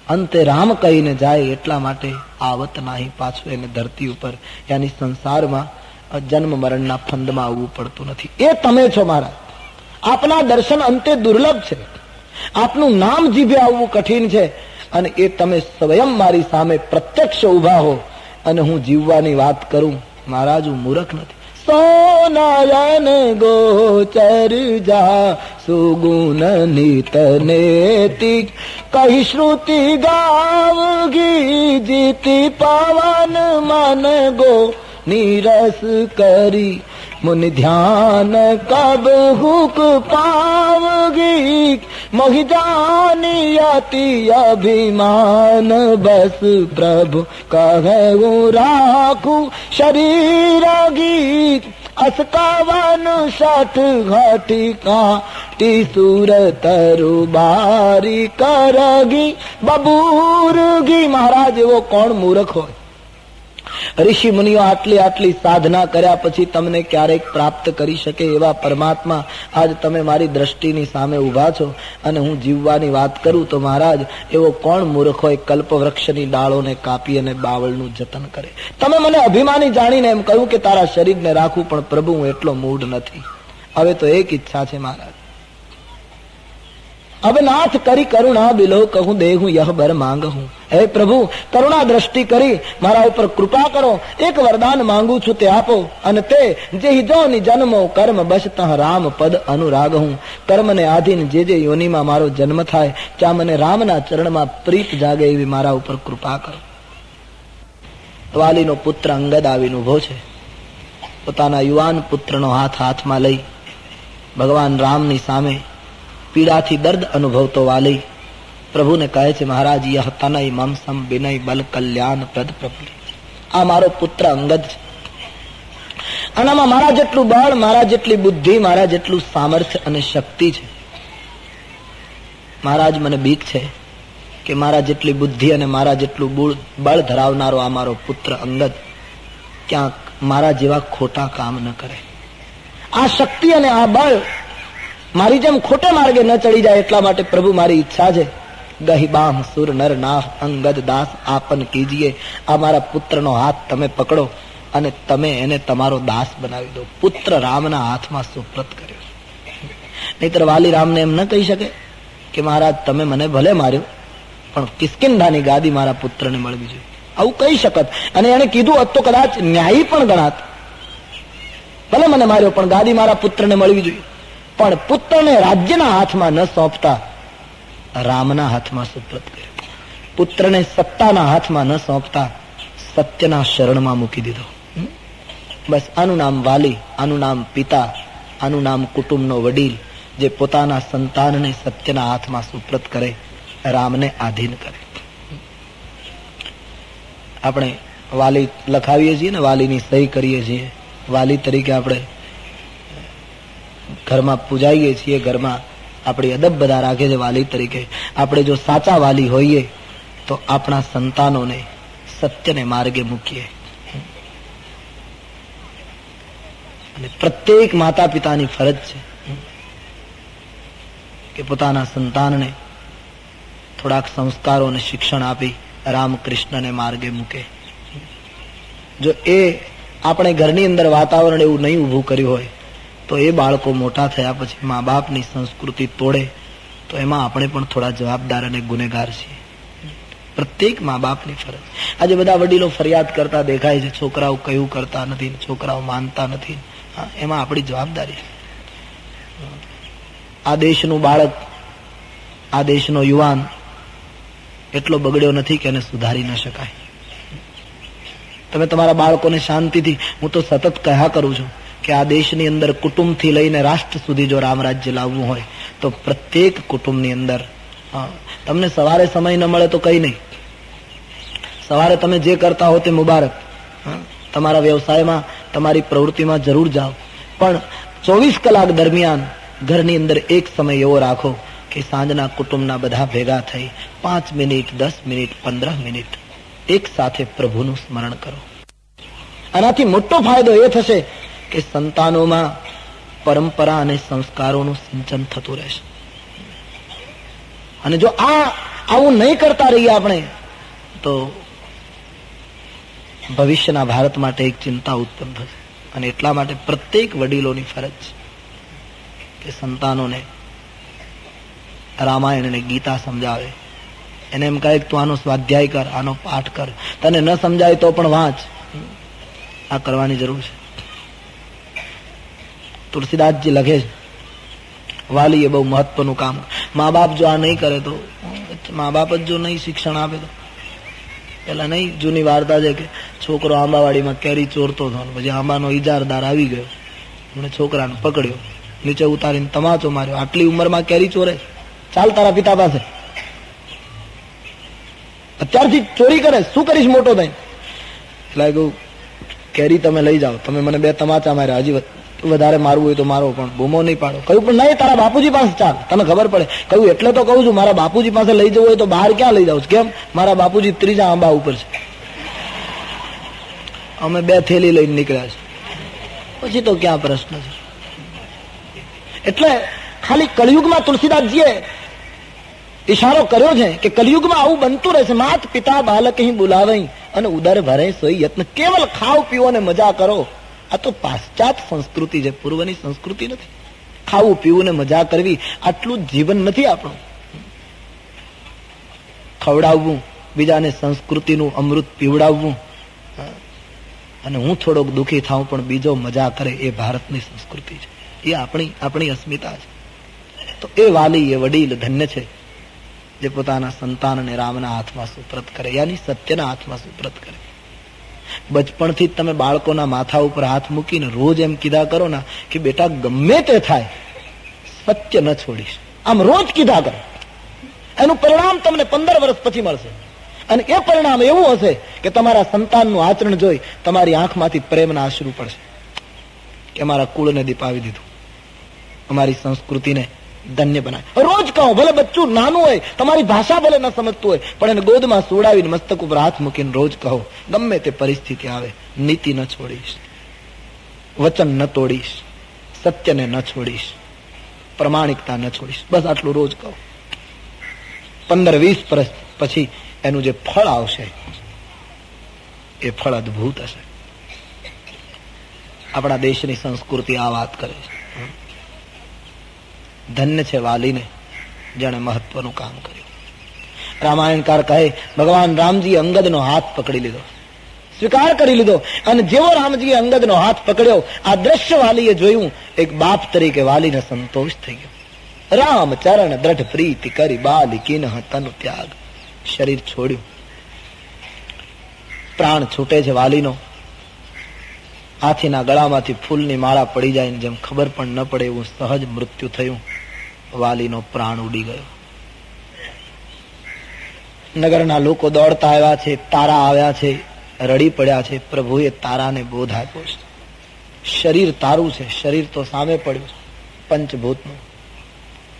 અંતે રામ કહીને જાય. એટલા માટે આવત નાહી, પાછું એને ધરતી ઉપર યાની સંસારમાં જન્મ મરણના ફંદમાં આવવું પડતું નથી. એ તમે છો મહારાજ. આપના દર્શન અંતે દુર્લભ છે, આપનું નામ જીભે આવવું કઠિન છે, અને એ તમે સ્વયં મારી સામે પ્રત્યક્ષ ઉભા હો અને હું જીવવાની વાત કરું. મહારાજ હું મૂર્ખ નથી. સોનાયન ગોચર જા સુગુણ નિત નેતિ, કહી શ્રુતિ ગાવગી જીતિ પવન મન ગો નીરસ કરી. મુનિ ધ્યાન કબ હુક પાવગી, મોહિ જાની અતિ અભિમાન. બસ પ્રભુ કહે હું રાખું શરીર ગીત, અસકાવન શઠ ઘટી કાટી સુર તરુ બારી કરગી બબૂરગી. મહારાજ એવો કોણ મૂર્ખ હોય? ઋષિ મુનિઓ આટલી આટલી સાધના કર્યા પછી તમને ક્યારેક પ્રાપ્ત કરી શકે એવા પરમાત્મા આજ તમે મારી દ્રષ્ટિની સામે ઉભા છો અને હું જીવવાની વાત કરું તો મહારાજ એવો કોણ મૂર્ખ હોય કલ્પવૃક્ષની ડાળોને કાપી અને બાવળનું જતન કરે? તમે મને અભિમાની જાણીને એમ કહ્યું કે તારા શરીરને રાખું, પણ પ્રભુ હું એટલો મૂઢ નથી. હવે તો એક ઈચ્છા છે મહારાજ, હવે નાથ કરી કરુણા બિલો કહું દેહું યહ બર માંગ હું. હે પ્રભુ કરુણા દ્રષ્ટિ કરી મારા ઉપર કૃપા કરો. એક વરદાન માંગુ છું તે આપો, અને તે જે હિજોની જન્મો કર્મ બસ તહ રામ પદ અનુરાગ હું. કર્મને આધીન જે જે યોનિમાં મારો જન્મ થાય ત્યાં મને રામના ચરણમાં પ્રીત જાગે એવી મારા ઉપર કૃપા કરો. વાલીનો પુત્ર અંગદ આવીને ઉભો છે. પોતાના યુવાન પુત્રનો હાથમાં લઈ ભગવાન રામની સામે પીડાથી દર્દ અનુભવતો વાલી પ્રભુને કહે છે, મહારાજ યહ તનય મમ સમ વિનય બલ કલ્યાણ પ્રદ પ્રભુ. આ મારો પુત્ર અંગદ છે. આનામાં મારા જેટલું બળ, મારા જેટલી બુદ્ધિ, મારા જેટલું સામર્થ્ય અને શક્તિ છે. મહારાજ મને બીક છે કે મારા જેટલી બુદ્ધિ અને મારા જેટલું બળ ધરાવનારો આ મારો પુત્ર અંગદ ક્યાંક મારા જેવા ખોટા કામ ન કરે. આ શક્તિ અને આ બળ મારી જેમ ખોટે માર્ગે ન ચડી જાય એટલા માટે પ્રભુ મારી ઈચ્છા છે ગહી બાહ સુર નર નાહ અંગદ દાસ આપન કીજીએ. આ મારા પુત્રનો હાથ તમે પકડો અને તમે એને તમારો દાસ બનાવી દો. પુત્ર રામના હાથમાં સુપ્રત કર્યો. નહીતર વાલી રામને એમ ન કહી શકે કે મહારાજ તમે મને ભલે માર્યો પણ કિષ્કિંધાની ગાદી મારા પુત્રને મળવી જોઈએ, આવું કહી શકત. અને એને કીધું હોત તો કદાચ ન્યાયી પણ ગણાત. ભલે મને માર્યો પણ ગાદી મારા પુત્રને મળવી જોઈએ. પણ પુત્રને રાજ્યના હાથમાં ન સોંપતા રામના હાથમાં સુપ્રત કર્યો. પુત્રને સત્તાના હાથમાં ન સોંપતા સત્યના શરણમાં મૂકી દીધો. બસ આનું નામ વાલી, આનું નામ પિતા, આનું નામ કુટુંબનો વડીલ, જે પોતાના સંતાનને સત્યના હાથમાં સુપ્રત કરે, રામને આધીન કરે. આપણે વાલી લખાવીએ છીએ ને, વાલીની સહી કરીએ છીએ. વાલી તરીકે આપણે ઘરમાં પૂજાઈએ છીએ, ઘરમાં આપણી અદબ બધા રાખે છે વાલી તરીકે. આપણે જો સાચા વાલી હોઈએ તો આપણા સંતાનોને સત્યને માર્ગે મૂકીએ. અને પ્રત્યેક માતા પિતાની ફરજ છે કે પોતાના સંતાનને થોડાક સંસ્કારો અને શિક્ષણ આપી રામકૃષ્ણને માર્ગે મૂકે. જો એ આપણે ઘરની અંદર વાતાવરણ એવું નહીં ઊભું કર્યું હોય તો એ બાળકો મોટા થયા પછી મા બાપની સંસ્કૃતિ તોડે તો એમાં આપણે પણ થોડા જવાબદાર અને ગુનેગાર છીએ. પ્રત્યેક મા બાપની ફરજ. આજે બધા વડીલો ફરિયાદ કરતા દેખાય છે, છોકરાઓ કયું કરતા નથી, છોકરાઓ માનતા નથી. એમાં આપણી જવાબદારી. આ દેશનું બાળક, આ દેશનો યુવાન એટલો બગડ્યો નથી કે એને સુધારી ન શકાય. તમે તમારા બાળકોને શાંતિથી, હું તો સતત કહ્યા કરું છું કે આ દેશની અંદર કુટુંબથી લઈને રાષ્ટ્ર સુધી જો રામરાજ્ય લાવવું હોય તો પ્રત્યેક કુટુંબની અંદર, તમને સવારે સમય ન મળે તો કઈ નહીં, સવારે તમે જે કરતા હો તે મુબારક, તમારા વ્યવસાયમાં, તમારી પ્રવૃત્તિમાં જરૂર જાઓ, પણ 24 કલાક દરમિયાન ઘરની અંદર એક સમય એવો રાખો કે સાંજના કુટુંબના બધા ભેગા થઈ 5 મિનિટ, 10 મિનિટ, 15 મિનિટ એક સાથે પ્રભુનું સ્મરણ કરો. આનાથી મોટો ફાયદો એ થશે કે સંતાનોમાં પરંપરા અને સંસ્કારોનું સિંચન થતું રહેશે. અને જો આવું નહીં કરતા રહીએ આપણે તો ભવિષ્યના ભારત માટે એક ચિંતા ઉત્પન્ન થશે. અને એટલા માટે પ્રત્યેક વડીલોની ફરજ કે સંતાનોને રામાયણ અને ગીતા સમજાવે. એને એમ કહે તું આનો સ્વાધ્યાય કર, આનો પાઠ કર, તને ન સમજાય તો પણ વાંચ. આ કરવાની જરૂર છે. તુલસીદાસજી લખે છે વાલી એ બહુ મહત્વનું કામ. મા બાપ જો આ નહીં કરે તો, મા બાપ જ જો નહીં શિક્ષણ આપે તો, પેલા નહીં જૂની વાર્તા છે કે છોકરો આંબાવાડીમાં કેરી ચોરતો હતો, પછી આંબાનો ઈજારદાર આવી ગયો, એમણે છોકરાને પકડ્યો, નીચે ઉતારીને તમાચો માર્યો. આટલી ઉંમરમાં કેરી ચોરે, ચાલ તારા પિતા પાસે, અત્યારથી ચોરી કરે, શું કરીશ મોટો થઈ? એટલે કહ્યું કેરી તમે લઈ જાઓ, તમે મને 2 તમાચા માર્યા, હજી વધારે મારવું હોય તો મારો, પણ બૂમો નહીં પાડો. કહ્યું પણ નહીં, તારા બાપુજી પાસે ચાલ, તને ખબર પડે. કહ્યું એટલે તો કહું છું, મારા બાપુજી પાસે લઈ જવું હોય તો બહાર ક્યાં લઈ જાઉં? કેમ? મારા બાપુજી 3જા આંબા ઉપર છે. અમે 2 થેલી લઈને નીકળ્યા છે, પછી તો ક્યાં પ્રશ્ન છે? એટલે ખાલી કળિયુગમાં તુલસીદાસજીએ ઈશારો કર્યો છે કે કલયુગમાં આવું બનતું રહેશે. માત પિતા બાલક અહીં બોલાવે અને ઉદર ભરે સોઈ યત્ન. કેવલ ખાઓ પીવો અને મજા કરો. આ તો પાશ્ચાત સંસ્કૃતિ છે, પૂર્વની સંસ્કૃતિ નથી. ખાવું પીવું ને મજા કરવી આટલું જીવન નથી આપણું. ખવડાવવું, બીજાને સંસ્કૃતિનું અમૃત પીવડાવવું, અને હું થોડોક દુઃખી થાઉં પણ બીજો મજા કરે, એ ભારતની સંસ્કૃતિ છે, એ આપણી અસ્મિતા છે. તો એ વાલી, એ વડીલ ધન્ય છે જે પોતાના સંતાનને રામના હાથમાં સુપ્રત કરે, યાની સત્યના હાથમાં સુપ્રત કરે. બચપણથી જ તમે બાળકોના માથા ઉપર હાથ મૂકીને રોજ એમ કીધા કરો ને કે બેટા ગમે તે થાય સત્ય ન છોડીશ, આમ રોજ કીધા કરો, એનું પરિણામ તમને 15 વર્ષ પછી મળશે. અને એ પરિણામ એવું હશે કે તમારા સંતાનનું આચરણ જોઈ તમારી આંખમાંથી પ્રેમના અશ્રુ પડશે કે અમારા કુળને દીપાવી દીધું, અમારી સંસ્કૃતિને ધન્ય બનાવે. રોજ કહો, ભલે બચ્ચું નાનું હોય, તમારી ભાષા ભલે ન સમજતું હોય, પણ એને ગોદમાં સુવડાવીને મસ્તક ઉપર હાથ મૂકીને રોજ કહો, ગમે તે પરિસ્થિતિ આવે, નીતિ ન છોડીશ, વચન ન તોડીશ, સત્યને ન છોડીશ, પ્રમાણિકતા ન છોડીશ. બસ આટલું રોજ કહો. 15-20 વર્ષ પછી એનું જે ફળ આવશે એ ફળ અદભુત હશે. આપણા દેશની સંસ્કૃતિ આ વાત કરે છે. ધન્ય છે વાલીને જેણે મહત્વનું કામ કર્યું. રામાયણકાર કહે ભગવાન રામજીએ અંગદનો હાથ પકડી લીધો, સ્વીકાર કરી લીધો, અને જેવો રામજીએ અંગદનો હાથ પકડ્યો, આ દ્રશ્ય વાલીએ જોયું. એક બાપ તરીકે વાલીને સંતોષ થઈ ગયો. રામ ચરણ દ્રઢ પ્રીતિ કરી બાલી કિન્હ તનુ ત્યાગ. શરીર છોડ્યું, પ્રાણ છૂટે છે વાલીનો. હાથીના ગળામાંથી ફૂલની માળા પડી જાય ને જેમ ખબર પણ ન પડે એવું સહજ મૃત્યુ થયું. વાલીનો પ્રાણ ઉડી ગયો. નગરના લોકો દોડતા આવ્યા છે, તારા આવ્યા છે, રડી પડ્યા છે. પ્રભુએ તારાને બોધ આપ્યો છે. શરીર તારું છે, શરીર તો સામે પડ્યું છે. પંચભૂતનું.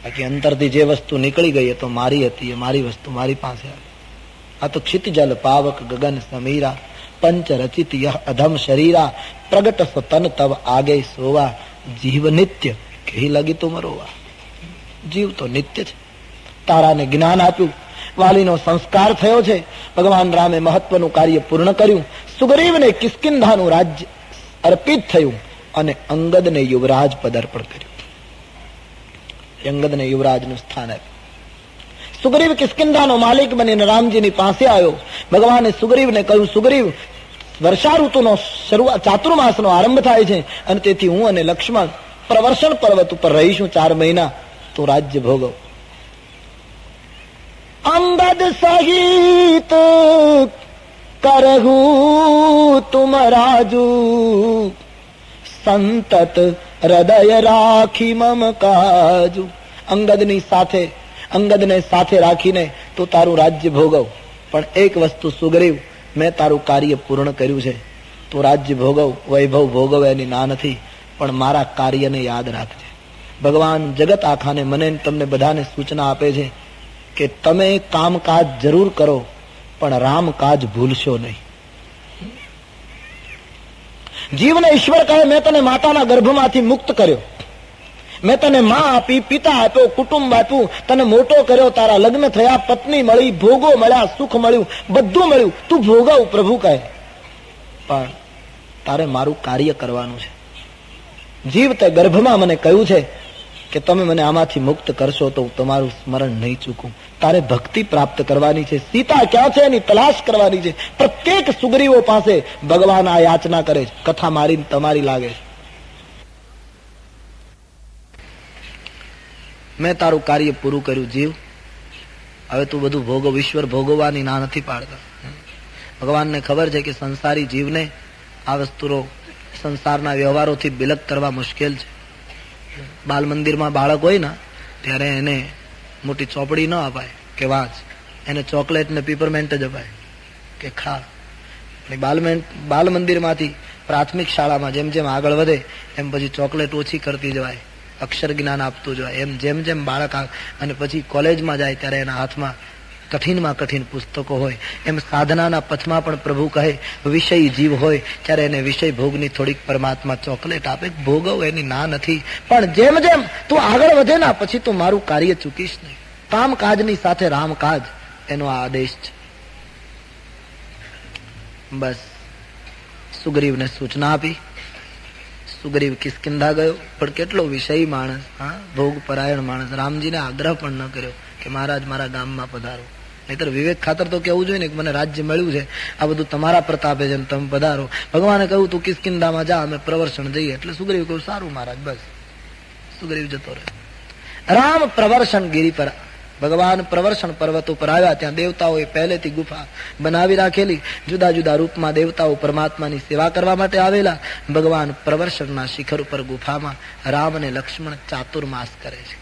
બાકી અંતરથી જે વસ્તુ નીકળી ગઈ એ તો મારી હતી, એ મારી વસ્તુ મારી પાસે આવી. આ તો ક્ષિતિજલ પાવક ગગન સમીરા, પંચ રચિત યહ અધમ શરીરા, પ્રગટ સતન તવ આગે સોવા, જીવ નિત્ય કહી લગી તુમ રોવા. જીવ તો નિત્ય છે. તારાને જ્ઞાન આપ્યું, વાલીનો સંસ્કાર થયો છે. ભગવાન રામે મહત્વનું કાર્ય પૂર્ણ કર્યું. સુગ્રીવને કિષ્કિંધાનું રાજ્ય અર્પિત થયું અને અંગદને યુવરાજ પદ અર્પણ કર્યું. અંગદને યુવરાજનું સ્થાન આપ્યું. સુગ્રીવ કિષ્કિંધાનો માલિક બનીને રામજીની પાસે આવ્યો. ભગવાને સુગ્રીવને કહ્યું, સુગ્રીવ, વર્ષા ઋતુનો શરૂઆત ચાતુર્માસનો આરંભ થાય છે અને તેથી હું અને લક્ષ્મણ પ્રવર્ષણ પર્વત ઉપર રહીશું 4 મહિના. તું રાજ્ય ભોગવ. અંગદ સહિત કરહું તુમ રાજુ, સંતત હૃદય રાખી મમ કાજુ. અંગદને સાથે રાખીને તું તારું રાજ્ય ભોગવ. પણ એક વસ્તુ સુગ્રીવ, મેં તારું કાર્ય પૂર્ણ કર્યું છે. તું રાજ્ય ભોગવ, વૈભવ ભોગવ એની ના નથી, પણ મારા કાર્યને યાદ રાખજે. ભગવાન જગત આખાને, મને તમને બધાને સૂચના આપે છે કે તમે કામકાજ જરૂર કરો, પણ રામકાજ ભૂલશો નહીં. જીવને ઈશ્વર કહે, મેં તને માતાના ગર્ભમાંથી મુક્ત કર્યો, મેં તને માં આપી, પિતા આપ્યો, કુટુંબ આપ્યું, તને મોટો કર્યો, તારા લગ્ન થયા, પત્ની મળી, ભોગો મળ્યા, સુખ મળ્યું, બધું મળ્યું, તું ભોગવ. પ્રભુ કહે, પણ તારે મારું કાર્ય કરવાનું છે. જીવ તે ગર્ભમાં મને કહ્યું છે કે તમે મને આમાંથી મુક્ત કરશો તો હું તમારું સ્મરણ નહીં ચૂકું. તારે ભક્તિ પ્રાપ્ત કરવાની છે. સીતા ક્યાં છે એની તલાશ કરવાની છે. પ્રત્યેક સુગ્રીવો પાસે ભગવાન આ યાચના કરે છે. કથા મારી તમારી લાગે છે. મેં તારું કાર્ય પૂરું કર્યું જીવ, હવે તું બધું ભોગવ. ઈશ્વર ભોગવવાની ના નથી પાડતા. ભગવાનને ખબર છે કે સંસારી જીવને આ વસ્તુઓ, સંસારના વ્યવહારોથી બિલક કરવા મુશ્કેલ છે. બાલ મંદિરમાં બાળક હોય ને ત્યારે એને મોટી ચોપડી ન અપાય કે વાંચ, એને ચોકલેટ ને પીપરમેન્ટ જ અપાય કે ખા. બાલ મંદિરમાંથી પ્રાથમિક શાળામાં જેમ જેમ આગળ વધે એમ પછી ચોકલેટ ઓછી કરતી જવાય, અક્ષર જ્ઞાન આપતું જવાય. એમ જેમ જેમ બાળક અને પછી કોલેજમાં જાય ત્યારે એના હાથમાં કઠિનમાં કઠિન પુસ્તકો હોય. એમ સાધનાના પથમાં પણ પ્રભુ કહે, વિષય જીવ હોય ત્યારે એને વિષય ભોગની થોડીક પરમાત્મા ચોકલેટ આપે. ભોગવ, એની ના નથી, પણ જેમ જેમ તું આગળ વધે ના પછી તું મારું કાર્ય ચૂકીશ નહીં. કામકાજની સાથે રામકાજ, એનો આ આદેશ છે. બસ સુગ્રીવને સૂચના આપી. સુગ્રીવ કિષ્કિંધા ગયો, પણ કેટલો વિષયી માણસ, ભોગ પરાયણ માણસ. રામજીને આગ્રહ પણ ન કર્યો કે મહારાજ મારા ગામમાં પધારો. નહીતર વિવેક ખાતર તો કેવું જોઈએ ને કે મને રાજ્ય મળ્યું છે, આ બધું તમારા પ્રતાપે છે, તમે પધારો. ભગવાને કહ્યું તું કિષ્કિંધામાં જા, અમે પ્રવર્ષણ જઈએ. એટલે સુગ્રીવ કહ્યું સારું મહારાજ. બસ સુગ્રીવ જતો રહે. રામ પ્રવર્ષણ ગિરી પર, ભગવાન પ્રવર્ષણ પર્વત ઉપર આવ્યા. ત્યાં દેવતાઓએ પહેલેથી ગુફા બનાવી રાખેલી. જુદા જુદા રૂપમાં દેવતાઓ પરમાત્માની સેવા કરવા માટે આવેલા. ભગવાન પ્રવર્ષણના શિખર ઉપર ગુફામાં રામ અને લક્ષ્મણ ચાતુર્માસ કરે છે.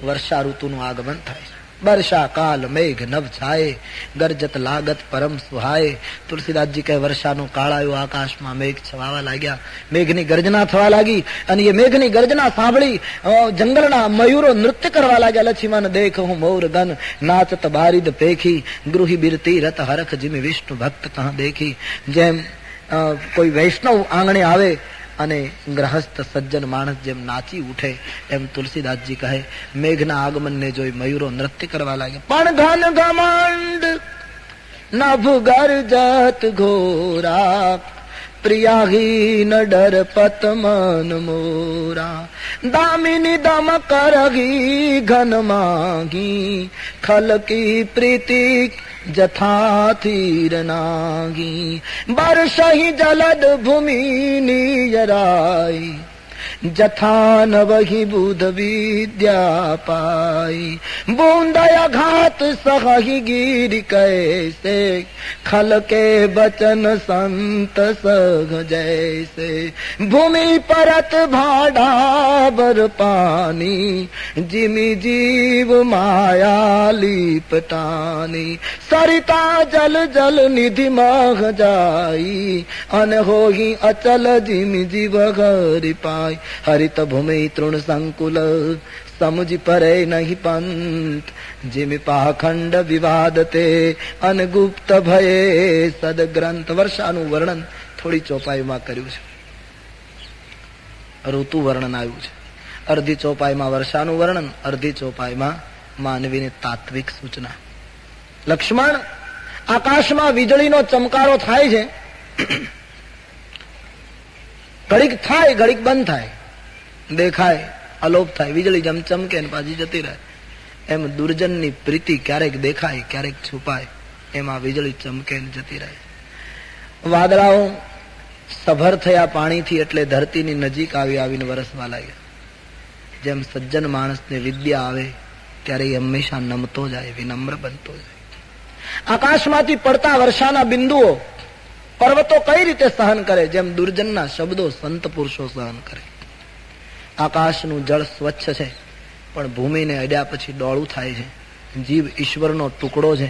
વર્ષા ઋતુનું આગમન થાય છે. વર્ષા કાલ મેઘ નભ છાયે, ગરજત લાગત પરમ સુહાય. તુલસીદાસજી કહે, વર્ષાનો કાળ આવ્યો, આકાશમાં મેઘ છવાવા લાગ્યા, મેઘની ગર્જના થવા લાગી. અને એ મેઘની ગર્જના સાંભળી જંગલના મયુરો નૃત્ય કરવા લાગ્યા. લક્ષ્મણ દેખ હું મોર ગન, નાચત બારિદ પેખી, ગૃહી બિરતી રત હરખ જીમી વિષ્ણુ ભક્ત કહા દેખી. જેમ કોઈ વૈષ્ણવ આંગણે આવે અને ગ્રહસ્થ સજ્જન માણસ જેમ નાચી ઉઠે, એમ તુલસીદાસજી કહે મેઘના આગમનને જોઈ મયુરો નૃત્ય કરવા લાગ્યા. પણ ઘન ઘમંડ નભ ગરજત ઘોરા, પ્રિયાહીન ડર પત મન મોરા. દામિની દમ કરગી ઘન માગી, ખલકી પ્રીતિ જથા તીર નાગી. બરસહી જલદ ભૂમિ નિયરાઈ, જથા નવહી બુધ વિદ્યા પાઈ. બુંદય ઘાત સહી ગીર કૈસે, ખલકે બચન સંત સગ જૈસે. ભૂમિ પરત ભાડા બર પાની, જીમી જીવ માયા લીપટાની. સરિતા જલ જલ નિધિ મહ જાઈ, અન હોહી અચલ જીમી જીવ ઘરી પાય. હરિત ભૂમિ તૃણ સંકુલ સમજી પરે નહીં પંત જેમ પાખંડ વિવાદ તે અનગુપ્ત ભયે સદગ્રંથ. વર્ષાનું વર્ણન થોડી ચોપાઈમાં કર્યું છે, ઋતુ વર્ણન આવ્યું છે. અડધી ચોપાઈમાં વર્ષાનું વર્ણન, અડધી ચોપાઈમાં માનવીની તાત્વિક સૂચના. લક્ષ્મણ, આકાશમાં વીજળીનો ચમકારો થાય છે, ઘડીક થાય ઘડીક બંધ થાય, દેખાય અલોપ થાય, વીજળી જેમ ચમકે ને પાછી જતી રહે. એમ દુર્જનની પ્રીતિ ક્યારેક દેખાય ક્યારેક છુપાય, એમાં વીજળી ચમકે ને જતી રહે. વાદળાઓ સભર થયા પાણીથી એટલે ધરતીની નજીક આવીને વરસવા લાગ્યા. જેમ સજ્જન માણસને વિદ્યા આવે ત્યારે એ હંમેશા નમતો જાય, વિનમ્ર બનતો જાય. આકાશમાંથી પડતા વર્ષાના બિંદુઓ પર્વતો કઈ રીતે સહન કરે, જેમ દુર્જનના શબ્દો સંત પુરુષો સહન કરે. આકાશનું જળ સ્વચ્છ છે, પણ ભૂમિને અડ્યા પછી ડોળું થાય છે. જીવ ઈશ્વરનો ટુકડો છે,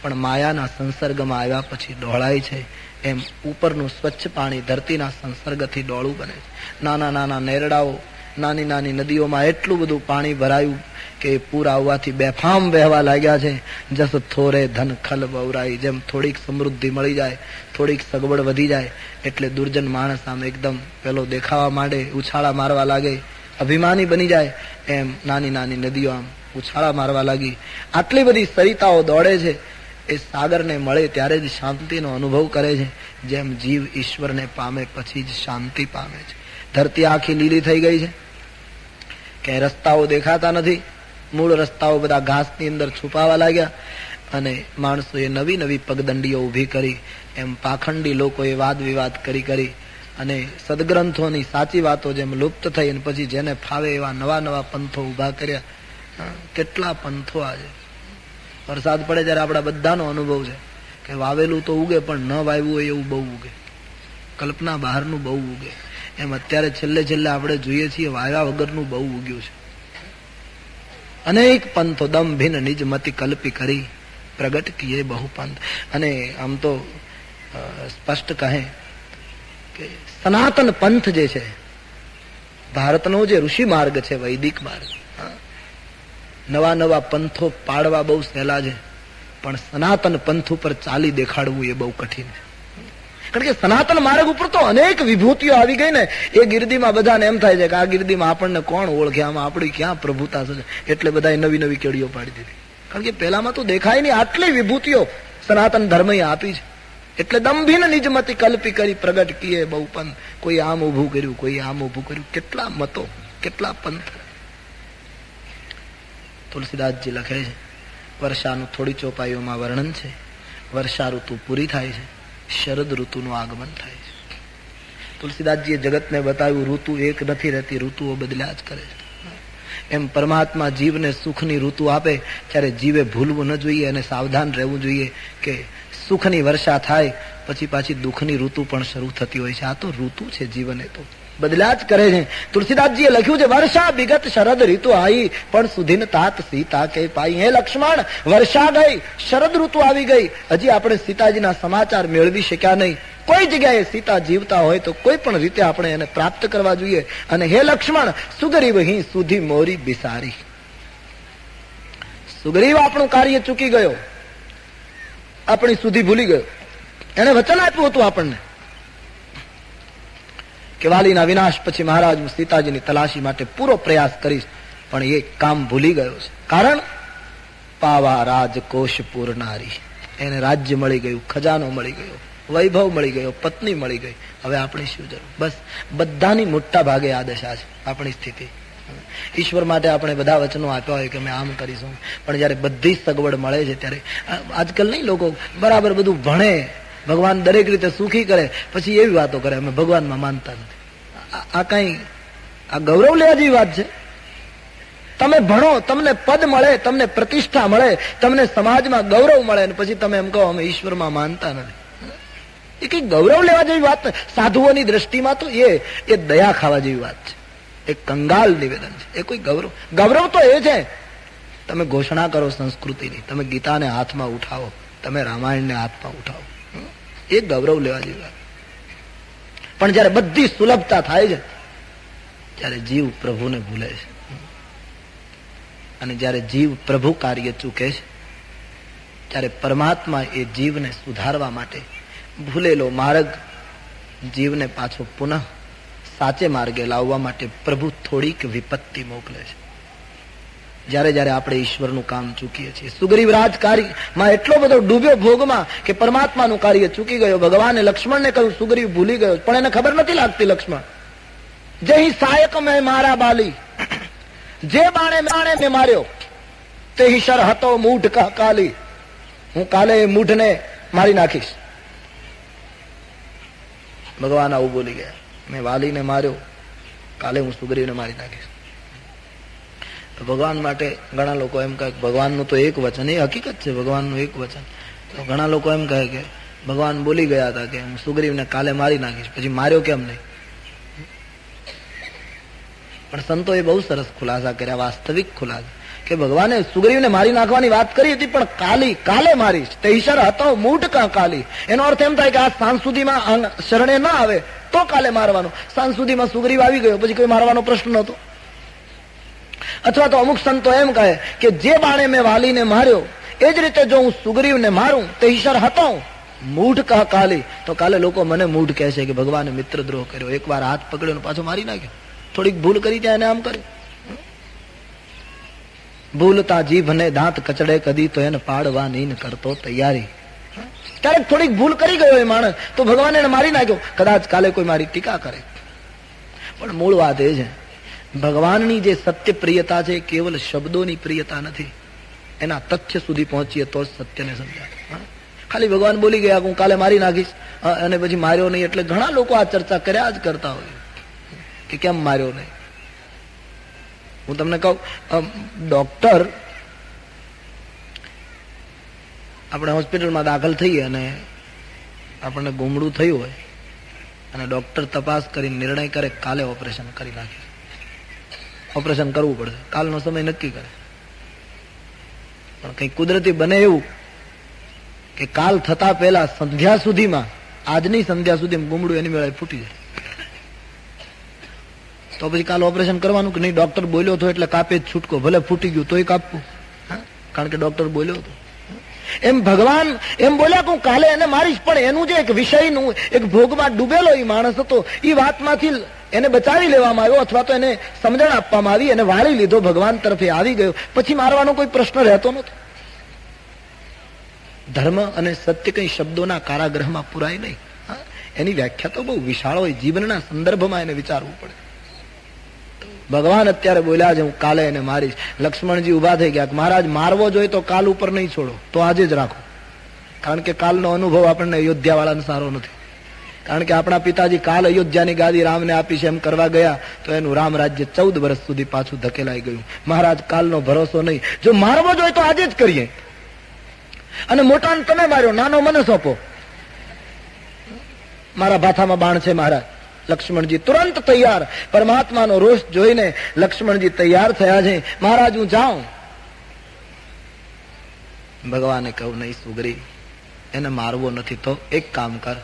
પણ માયાના સંસર્ગમાં આવ્યા પછી ડોળાય છે. એમ ઉપરનું સ્વચ્છ પાણી ધરતીના સંસર્ગથી ડોળું બને છે. નાના નાના નેરડાઓ, નાની નાની નદીઓમાં એટલું બધું પાણી ભરાયું કે પૂર આવવાથી બેફામ વહેવા લાગ્યા છે. જસ થોરે ધન ખલ બવરાઈ, જેમ થોડીક સમૃદ્ધિ મળી જાય, થોડીક સગવડ વધી જાય એટલે દુર્જન માણસ આમ એકદમ પેલો દેખાવા માંડે, ઉછાળા મારવા લાગે, અભિમાની બની જાય. એમ નાની નાની નદીઓ આમ ઉછાળા મારવા લાગી. આટલી બધી સરિતાઓ દોડે છે, એ સાગરને મળે ત્યારે જ શાંતિનો અનુભવ કરે છે. જેમ જીવ ઈશ્વરને પામે પછી જ શાંતિ પામે છે. ધરતી આખી લીલી થઈ ગઈ છે, કે રસ્તાઓ દેખાતા નથી, મૂળ રસ્તાઓ બધા ઘાસની અંદર છુપાવા લાગ્યા. અને માણસોએ નવી નવી પગદંડીઓ ઊભી કરી. એમ પાખંડી લોકોએ વાદ વિવાદ કરી અને સદગ્રંથોની સાચી વાતો જેમ લુપ્ત થઈ અને પછી જેને ફાવે એવા નવા નવા પંથો ઊભા કર્યા. કેટલા પંથો આજે વરસાદ પડે ત્યારે આપણા બધાનો અનુભવ છે કે વાવેલું તો ઉગે પણ ન વાવ્યું હોય એવું બહુ ઉગે, કલ્પના બહારનું બહુ ઉગે. એમ અત્યારે છેલ્લે આપણે જોઈએ છીએ વાવ્યા વગરનું બહુ ઉગ્યું છે. અનેક પંથો દમ ભિન્ન નિજ મતિ કલ્પી કરી પ્રગટ કીએ બહુ પંથ. અને આમ તો સ્પષ્ટ કહે કે સનાતન પંથ જે છે, ભારતનો જે ઋષિ માર્ગ છે, વૈદિક માર્ગ, નવા નવા પંથો પાડવા બહુ સહેલા છે, પણ સનાતન પંથ ઉપર ચાલી દેખાડવું એ બહુ કઠિન છે. કારણ કે સનાતન માર્ગ ઉપર તો અનેક વિભૂતિઓ આવી ગઈ ને, એ ગીર્દીમાં બધાને એમ થાય છે કે આ ગીર્દીમાં આપણને કોણ ઓળખે, આમાં આપણી ક્યાં પ્રભુતા છે. એટલે બધાએ નવી નવી કેડીઓ પાડી દીધી. કારણ કે પહેલામાં તો દેખાય નહીં, આટલી વિભૂતિઓ સનાતન ધર્મએ આપી છે. એટલે દંભીન નિજમતી કલ્પી કરી પ્રગટ કીએ બહુ પંથ. કોઈ આમ ઉભું કર્યું, કોઈ આમ ઉભું કર્યું, કેટલા મતો, કેટલા પંથ. તુલસીદાસજી લખે છે, વર્ષાનું થોડી ચોપાઈઓમાં વર્ણન છે. વર્ષા ઋતુ પૂરી થાય છે, શરદ ઋતુનું આગમન થાય છે. તુલસીદાસજીએ જગતને બતાવ્યું ઋતુ એક નથી રહેતી, ઋતુઓ બદલ્યા જ કરે છે. એમ પરમાત્મા જીવને સુખની ઋતુ આપે ત્યારે જીવે ભૂલવું ન જોઈએ અને સાવધાન રહેવું જોઈએ કે સુખની વર્ષા થાય પછી પાછી દુઃખની ઋતુ પણ શરૂ થતી હોય છે. આ તો ઋતુ છે, જીવન એ તો બદલ્યા જ કરે છે. તુલસીદાસજીએ લખ્યું છે, વર્ષા વિગત શરદ ઋતુ આવી પણ સુધીન તાત સીતા કે પાઈ. હે લક્ષ્મણ, વર્ષા ગઈ, શરદ ઋતુ આવી ગઈ, હજી આપણે સીતાજીના સમાચાર મેળવી શક્યા નહીં. કોઈ જગ્યાએ સીતા જીવતા હોય તો કોઈ પણ રીતે આપણે એને પ્રાપ્ત કરવા જોઈએ. અને હે લક્ષ્મણ, સુગ્રીવ અહીં સુધી મોરી બિસારી. સુગ્રીવ આપણું કાર્ય ચૂકી ગયો, આપણી સુધી ભૂલી ગયો. એને વચન આપ્યું હતું આપણને કે વાલીના વિનાશ પછી મહારાજ હું સીતાજીની તલાશી માટે પૂરો પ્રયાસ કરીશ, પણ એ કામ ભૂલી ગયો છે. કારણ પાવા રાજકોષ પૂરનારી. એને રાજ્ય મળી ગયું, ખજાનો મળી ગયો, વૈભવ મળી ગયો, પત્ની મળી ગઈ. હવે આપણી શું જરૂર? બસ બધાની મોટા ભાગે આ દશા છે આપણી સ્થિતિ. ઈશ્વર માટે આપણે બધા વચનો આપ્યા હોય કે અમે આમ કરીશું, પણ જયારે બધી સગવડ મળે છે ત્યારે આજકાલ નહીં, લોકો બરાબર બધું ભણે, ભગવાન દરેક રીતે સુખી કરે, પછી એવી વાતો કરે અમે ભગવાનમાં માનતા નથી. આ કઈ આ ગૌરવ લેવા જેવી વાત છે? તમે ભણો, તમને પદ મળે, તમને પ્રતિષ્ઠા મળે, તમને સમાજમાં ગૌરવ મળે, અને પછી તમે એમ કહો અમે ઈશ્વરમાં માનતા નથી. એ કઈ ગૌરવ લેવા જેવી વાત નથી. સાધુઓની દ્રષ્ટિમાં તો એ દયા ખાવા જેવી વાત છે, એક કંગાલ નિવેદન છે. એ કોઈ ગૌરવ તો એ છે તમે ઘોષણા કરો સંસ્કૃતિની, તમે ગીતાને હાથમાં ઉઠાવો, તમે રામાયણને હાથમાં ઉઠાવો, એ ગૌરવ લેવા જેવી વાત. પણ જયારે બધી સુલભતા થાય છે ત્યારે જીવ પ્રભુને ભૂલે છે, અને જ્યારે જીવ પ્રભુ કાર્ય ચૂકે છે ત્યારે પરમાત્મા એ જીવને સુધારવા માટે ભૂલેલો માર્ગ જીવને પાછો પુનઃ સાચે માર્ગે લાવવા માટે પ્રભુ થોડીક વિપત્તિ મોકલે છે. જ્યારે જ્યારે આપણે ઈશ્વરનું કામ ચૂકીએ છીએ, સુગ્રીવ રાજકારીમાં એટલો બધો ડૂબ્યો ભોગમાં કે પરમાત્માનું કાર્ય ચૂકી ગયો. ભગવાને લક્ષ્મણને કહ્યું સુગ્રીવ ભૂલી ગયો, પણ એને ખબર નથી લાગતી. લક્ષ્મણ જય સાયક મેં મારા બાલી, જે બાણે મેં માર્યો તે ઈશ્વર હતો મૂઢ કા કાલી, હું કાલે એ મૂઢને મારી નાખીશ. ભગવાન આવું બોલી ગયા, મેં વાલીને માર્યો, કાલે હું સુગ્રીવને મારી નાખીશ. તો ભગવાન માટે ઘણા લોકો એમ કહે ભગવાનનું તો એક વચન, એ હકીકત છે ભગવાનનું એક વચન. તો ઘણા લોકો એમ કહે કે ભગવાન બોલી ગયા હતા કે હું સુગ્રીવને કાલે મારી નાખીશ, પછી માર્યો કેમ નહીં? પણ સંતોએ બહુ સરસ ખુલાસા કર્યા, વાસ્તવિક ખુલાસા, કે ભગવાને સુગ્રીવને મારી નાખવાની વાત કરી હતી, પણ કાલે મારીશ તે ઈશ્વર હતો મૂઢ કા કાલી. એનો અર્થ એમ થાય કે આ સાંજ સુધીમાં શરણે ના આવે તો કાલે મારવાનો. સાંજ સુધીમાં સુગ્રીવ આવી ગયો પછી કોઈ મારવાનો પ્રશ્ન નહોતો. અથવા તો અમુક સંતો એમ કહે કે જે બાણે મેં વાલીને માર્યો એ જ રીતે જો હું સુગ્રીવને મારું તે ઈશ્વર હતો મૂઢ કા કાલી, તો કાલે લોકો મને મૂઢ કહે છે કે ભગવાને મિત્રદ્રોહ કર્યો, એકવાર હાથ પકડ્યો પાછો મારી નાખ્યો, થોડીક ભૂલ કરી ત્યાં એને આમ કર્યું. ભૂલતા જીભને દાંત કચડે કદી તો એને પાડવાની કરતો તૈયારી. ક્યારેક થોડીક ભૂલ કરી ગયો એ માણસ તો ભગવાન એને મારી નાખ્યો, કદાચ કાલે કોઈ મારી ટીકા કરે. પણ મૂળ વાત એ છે ભગવાનની જે સત્ય પ્રિયતા છે કેવલ શબ્દોની પ્રિયતા નથી, એના તથ્ય સુધી પહોંચીએ તો જ સત્યને સમજાય. ખાલી ભગવાન બોલી ગયા હું કાલે મારી નાખીશ અને પછી માર્યો નહીં, એટલે ઘણા લોકો આ ચર્ચા કર્યા જ કરતા હોય કે કેમ માર્યો નહીં. હું તમને કહું, ડોક્ટર આપણે હોસ્પિટલમાં દાખલ થઈએ અને આપણને ગુમડું થયું હોય અને ડોક્ટર તપાસ કરી નિર્ણય કરે કાલે ઓપરેશન કરી નાખે, ઓપરેશન કરવું પડશે, કાલનો સમય નક્કી કરે. પણ કઈ કુદરતી બને એવું કે કાલ થતા પહેલા સંધ્યા સુધીમાં, આજની સંધ્યા સુધીમાં ગુમડું એની વેળાએ ફૂટી જાય, તો પછી કાલ ઓપરેશન કરવાનું કે નહીં? ડોક્ટર બોલ્યો હતો એટલે કાપે જ છૂટકો, ભલે ફૂટી ગયું તોય કાપવું, કારણ કે ડોક્ટર બોલ્યો હતો. એમ ભગવાન એમ બોલ્યા કે હું કાલે એને મારીશ, પણ એનું જે એક વિષયનું એક ભોગમાં ડૂબેલો એ માણસ હતો એ વાતમાંથી એને બચાવી લેવામાં આવ્યો, અથવા તો એને સમજણ આપવામાં આવી, એને વાળી લીધો, ભગવાન તરફે આવી ગયો, પછી મારવાનો કોઈ પ્રશ્ન રહેતો નહોતો. ધર્મ અને સત્ય કઈ શબ્દોના કારાગૃહમાં પુરાય નહીં. એની વ્યાખ્યા તો બહુ વિશાળ હોય, જીવનના સંદર્ભમાં એને વિચારવું પડે. ભગવાન અત્યારે બોલ્યા છે હું કાલે એને મારીશ. લક્ષ્મણજી ઉભા થઈ ગયા, મહારાજ મારવો જોઈએ તો કાલ ઉપર નહીં છોડો, તો આજે જ રાખો, કારણ કે કાલનો અનુભવ આપણને અયોધ્યા વાળાને સારો નથી. કારણ કે આપણા પિતાજી કાલ અયોધ્યાની ગાદી રામને આપી છે એમ કરવા ગયા તો એનું રામ રાજ્ય 14 વર્ષ સુધી પાછું ધકેલાઈ ગયું. મહારાજ કાલનો ભરોસો નહીં, જો મારવો જોઈએ તો આજે જ કરીએ, અને મોટાને તમે માર્યો, નાનો મને સોંપો, મારા ભાથામાં બાણ છે મહારાજ. લક્ષ્મણજી તુરંત તૈયાર, પરમાત્માનો રોષ જોઈને લક્ષ્મણજી તૈયાર થયા છે, મહારાજ હું જાઉં. ભગવાને કહ્યું નહીં સુગ્રીવ, એને મારવો નથી તો એક કામ કર,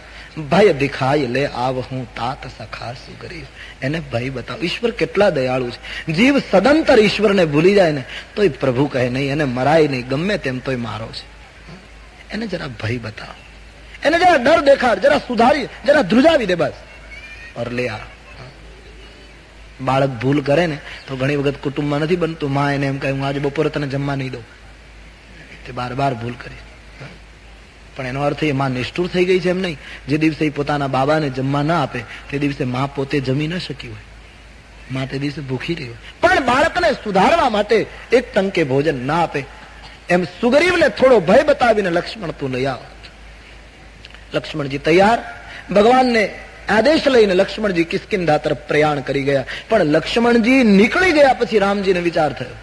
ભય દિખાય લે આવ હું તાત સખા સુગ્રીવ. એને ભય બતાવ. ઈશ્વર કેટલા દયાળુ છે, જીવ સદંતર ઈશ્વરને ભૂલી જાય ને તોય પ્રભુ કહે નહીં એને મરાય નહીં, ગમે તેમ તોય મારો છે. એને જરા ભય બતાવ, એને જરા ડર દેખાડ, જરા સુધારી, જરા ધ્રુજાવી દે બસ. ઓર લે આ બાળક ભૂલ કરે ને તો ઘણી વખત કુટુંબમાં નથી બનતું, માં એને એમ કહે હું આજે બપોરે તને જમવા નહીં દઉં, તે બાર ભૂલ કરી. પણ એનો અર્થ એ માં નિષ્ઠુર થઈ ગઈ છે એમ નહીં. જે દિવસે પોતાના બાબાને જમવા ના આપે તે દિવસે માં પોતે જમી ન શકી હોય, માં તે દિવસે ભૂખી રહી હોય, પણ બાળકને સુધારવા માટે એક ટંકે ભોજન ના આપે. એમ સુગ્રીવને થોડો ભય બતાવીને લક્ષ્મણ તું લઈ આવ. લક્ષ્મણજી તૈયાર, ભગવાનને આદેશ લઈને લક્ષ્મણજી કિષ્કિંધા તરફ પ્રયાણ કરી ગયા. પણ લક્ષ્મણજી નીકળી ગયા પછી રામજીને વિચાર થયો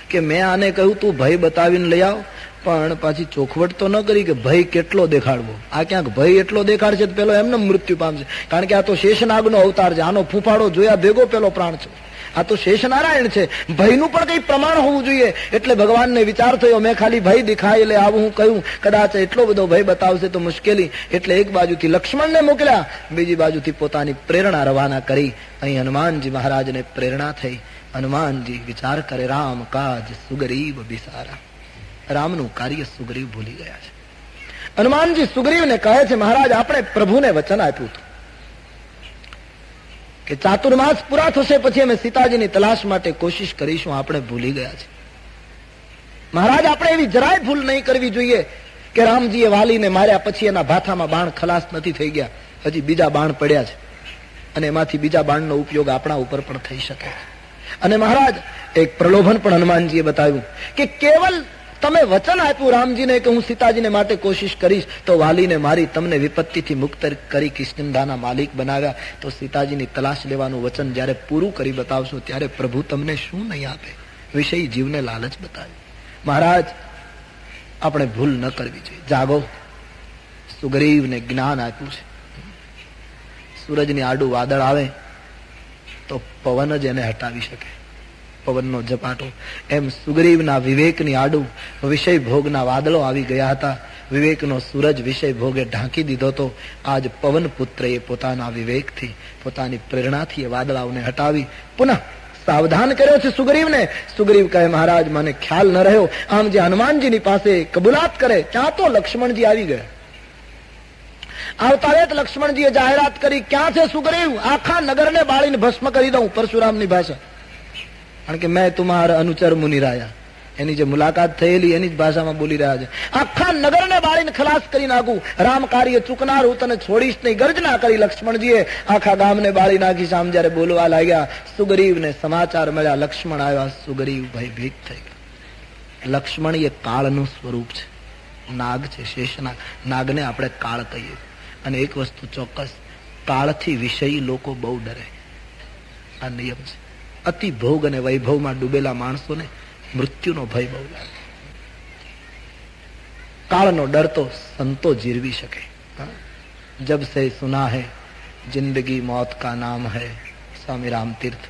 કે મેં આને કહ્યું તું ભય બતાવીને લઈ આવ, પણ પાછી ચોખવટ તો ન કરી કે ભય કેટલો દેખાડવો. આ ક્યાંક ભય એટલો દેખાડશે તો પેલો એમને મૃત્યુ પામશે, કારણ કે આ તો શેષનાગનો અવતાર છે, આનો ફૂફાડો જોયા ભેગો પેલો પ્રાણ છે. આ તો શેષનારાયણ છે, ભયનું પણ કઈ પ્રમાણ હોવું જોઈએ. એટલે ભગવાનને વિચાર થયો, મેં ખાલી ભય દેખાય એટલે આવું હું કહ્યું, કદાચ એટલો બધો ભય બતાવશે તો મુશ્કેલી. એટલે એક બાજુથી લક્ષ્મણને મોકલ્યા, બીજી બાજુથી પોતાની પ્રેરણા રવાના કરી. અહીં હનુમાનજી મહારાજને પ્રેરણા થઈ. હનુમાનજી વિચાર કરે, રામ કાજ સુગ્રીવ બિસારા. રામનું કાર્ય સુગ્રીવ ભૂલી ગયા છે. હનુમાનજી સુગ્રીવને કહે છે, મહારાજ આપણે પ્રભુને વચન આપ્યું હતું કે ચાતુર્માસ પૂરા થશે પછી અમે સીતાજીની તલાશ માટે કોશિશ કરીશું, આપણે ભૂલી ગયા છે. મહારાજ આપણે એવી જરાય ભૂલ નહીં કરવી જોઈએ કે રામજીએ વાલીને માર્યા પછી એના ભાથામાં બાણ ખલાસ નથી થઈ ગયા, હજી બીજા બાણ પડ્યા છે અને એમાંથી બીજા બાણનો ઉપયોગ આપણા ઉપર પણ થઈ શકે. અને મહારાજ એક પ્રલોભન પણ હનુમાનજીએ બતાવ્યું કે કેવલ તમે વચન આપ્યું રામજીને કે હું સીતાજીને માટે કોશિશ કરીશ, તો વાલીને મારી તમને વિપત્તિથી મુક્ત કરી કિષ્કિંધાના માલિક બનાવ્યા, તો સીતાજીની તલાશ લેવાનું વચન જ્યારે પૂરું કરી બતાવશો ત્યારે પ્રભુ તમને શું નહીં આપે. વિષય જીવને લાલચ બતાવી. મહારાજ આપણે ભૂલ ન કરવી જોઈએ. જાગો, સુગ્રીવને જ્ઞાન આપ્યું છે. સૂરજની આડું વાદળ આવે તો પવન જ એને હટાવી શકે, પવનનો ઝપાટો. એમ સુગ્રીવના વિવેકની આડું વિષય ભોગના વાદળો આવી ગયા હતા. વિવેકનો સૂરજ વિષય ભોગે ઢાંકી દીધો તો આજ પવન પુત્રએ પોતાના વિવેકથી, પોતાની પ્રેરણાથી એ વાદળાઓને હટાવી પુનઃ સાવધાન કર્યો છે સુગ્રીવને. સુગ્રીવ કહે, મહારાજ મને ખ્યાલ ન રહ્યો. આમ જે હનુમાનજીની પાસે કબૂલાત કરે ત્યાં તો લક્ષ્મણજી આવી ગયા. આવતા વેત લક્ષ્મણજીએ જાહેરાત કરી, ક્યાં છે સુગ્રીવ? આખા નગરને બાળીને ભસ્મ કરી દઉં, પરશુરામની ભાષા. કારણ કે મેં તુમ્હારા અનુચર મુનિરાયા, એની જે મુલાકાત થયેલી એની જ ભાષામાં બોલી રહ્યા છે. આખા નગરને બાળીને ખલાસ કરી નાખું, રામ કાર્ય ચૂકનાર હું તને છોડીશ નહીં, ગર્જના કરી લક્ષ્મણજીએ. આખા ગામને બાળી નાખી. આમ જયારે બોલવા લાગ્યા, સુગ્રીવને સમાચાર મળ્યા, લક્ષ્મણ આવ્યા. સુગ્રીવ ભયભીત થઈ ગયા. લક્ષ્મણ એ કાળનું સ્વરૂપ છે, નાગ છે, શેષનાગ. નાગને આપણે કાળ કહીએ. અને એક વસ્તુ ચોક્કસ, કાળથી વિષયી લોકો બહુ ડરે. આ નિયમ છે. અતિ ભોગ અને વૈભવમાં ડૂબેલા માણસોને મૃત્યુનો ભય બહુ લાગે. કાળનો ડર તો સંતો જીરવી શકે. જબ સે સુના હૈ જિંદગી મौत का नाम है स्वामी राम तीर्थ,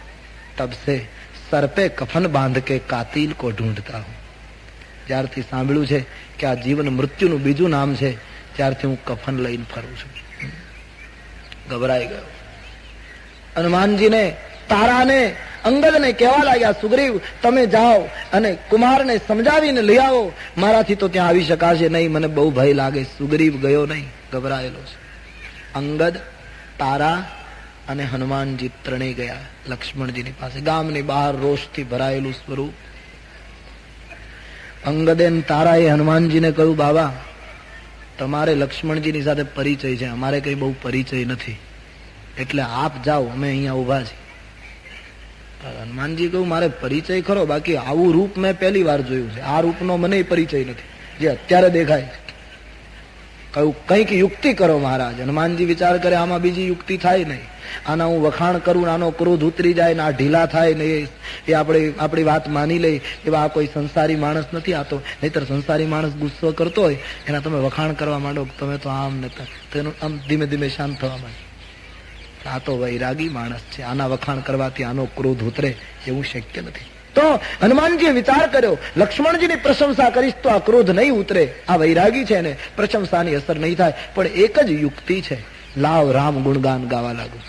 तब से सर पे कफन बांध के कातिल को ढूंढता हूं. જ્યારથી સાંભળ્યું છે કે આ જીવન મૃત્યુનું બીજું નામ છે, ત્યારથી હું કફન લઈને ફરું છું. ગભરાઈ ગયો. હનુમાનજીને, તારાને, અંગદને કહેવા લાગ્યા, સુગ્રીવ તમે જાઓ અને કુમારને સમજાવીને લઈ આવો, મારાથી તો ત્યાં આવી શકાશે નહીં, મને બહુ ભય લાગે. સુગ્રીવ ગયો નહીં, ગભરાયેલો છે. અંગદ, તારા અને હનુમાનજી ત્રણેય ગયા લક્ષ્મણજીની પાસે. ગામની બહાર રોષથી ભરાયેલું સ્વરૂપ. અંગદે તારાએ હનુમાનજીને કહ્યું, બાબા તમારે લક્ષ્મણજીની સાથે પરિચય છે, અમારે કઈ બહુ પરિચય નથી, એટલે આપ જાઓ, અમે અહીંયા ઉભા છીએ. હનુમાનજી કહ્યું, મારે પરિચય ખરો, બાકી આવું રૂપ મેં પહેલી વાર જોયું છે, આ રૂપનો મને પરિચય નથી જે અત્યારે દેખાય છે. કહ્યું, કંઈક યુક્તિ કરો મહારાજ. હનુમાનજી વિચાર કરે, આમાં બીજી યુક્તિ થાય નહીં. આના હું વખાણ કરું, આનો ક્રોધ ઉતરી જાય ને આ ઢીલા થાય ને એ આપણી વાત માની લે, એવા આ કોઈ સંસારી માણસ નથી. આ તો નહીતર સંસારી માણસ ગુસ્સો કરતો હોય એના તમે વખાણ કરવા માંડો, તમે તો આમ ને તેનું આમ ધીમે ધીમે શાંત થવા માંડે. આ તો વૈરાગી માણસ છે, આના વખાણ કરવાથી આનો ક્રોધ ઉતરે એવું શક્ય નથી. તો હનુમાનજીએ વિચાર કર્યો, લક્ષ્મણજીની પ્રશંસા કરીશ તો આ ક્રોધ નહીં ઉતરે, આ વૈરાગી છે ને પ્રશંસાની અસર નહીં થાય. પણ એક જ યુક્તિ છે, લાવ રામ ગુણગાન ગાવા લાગુ.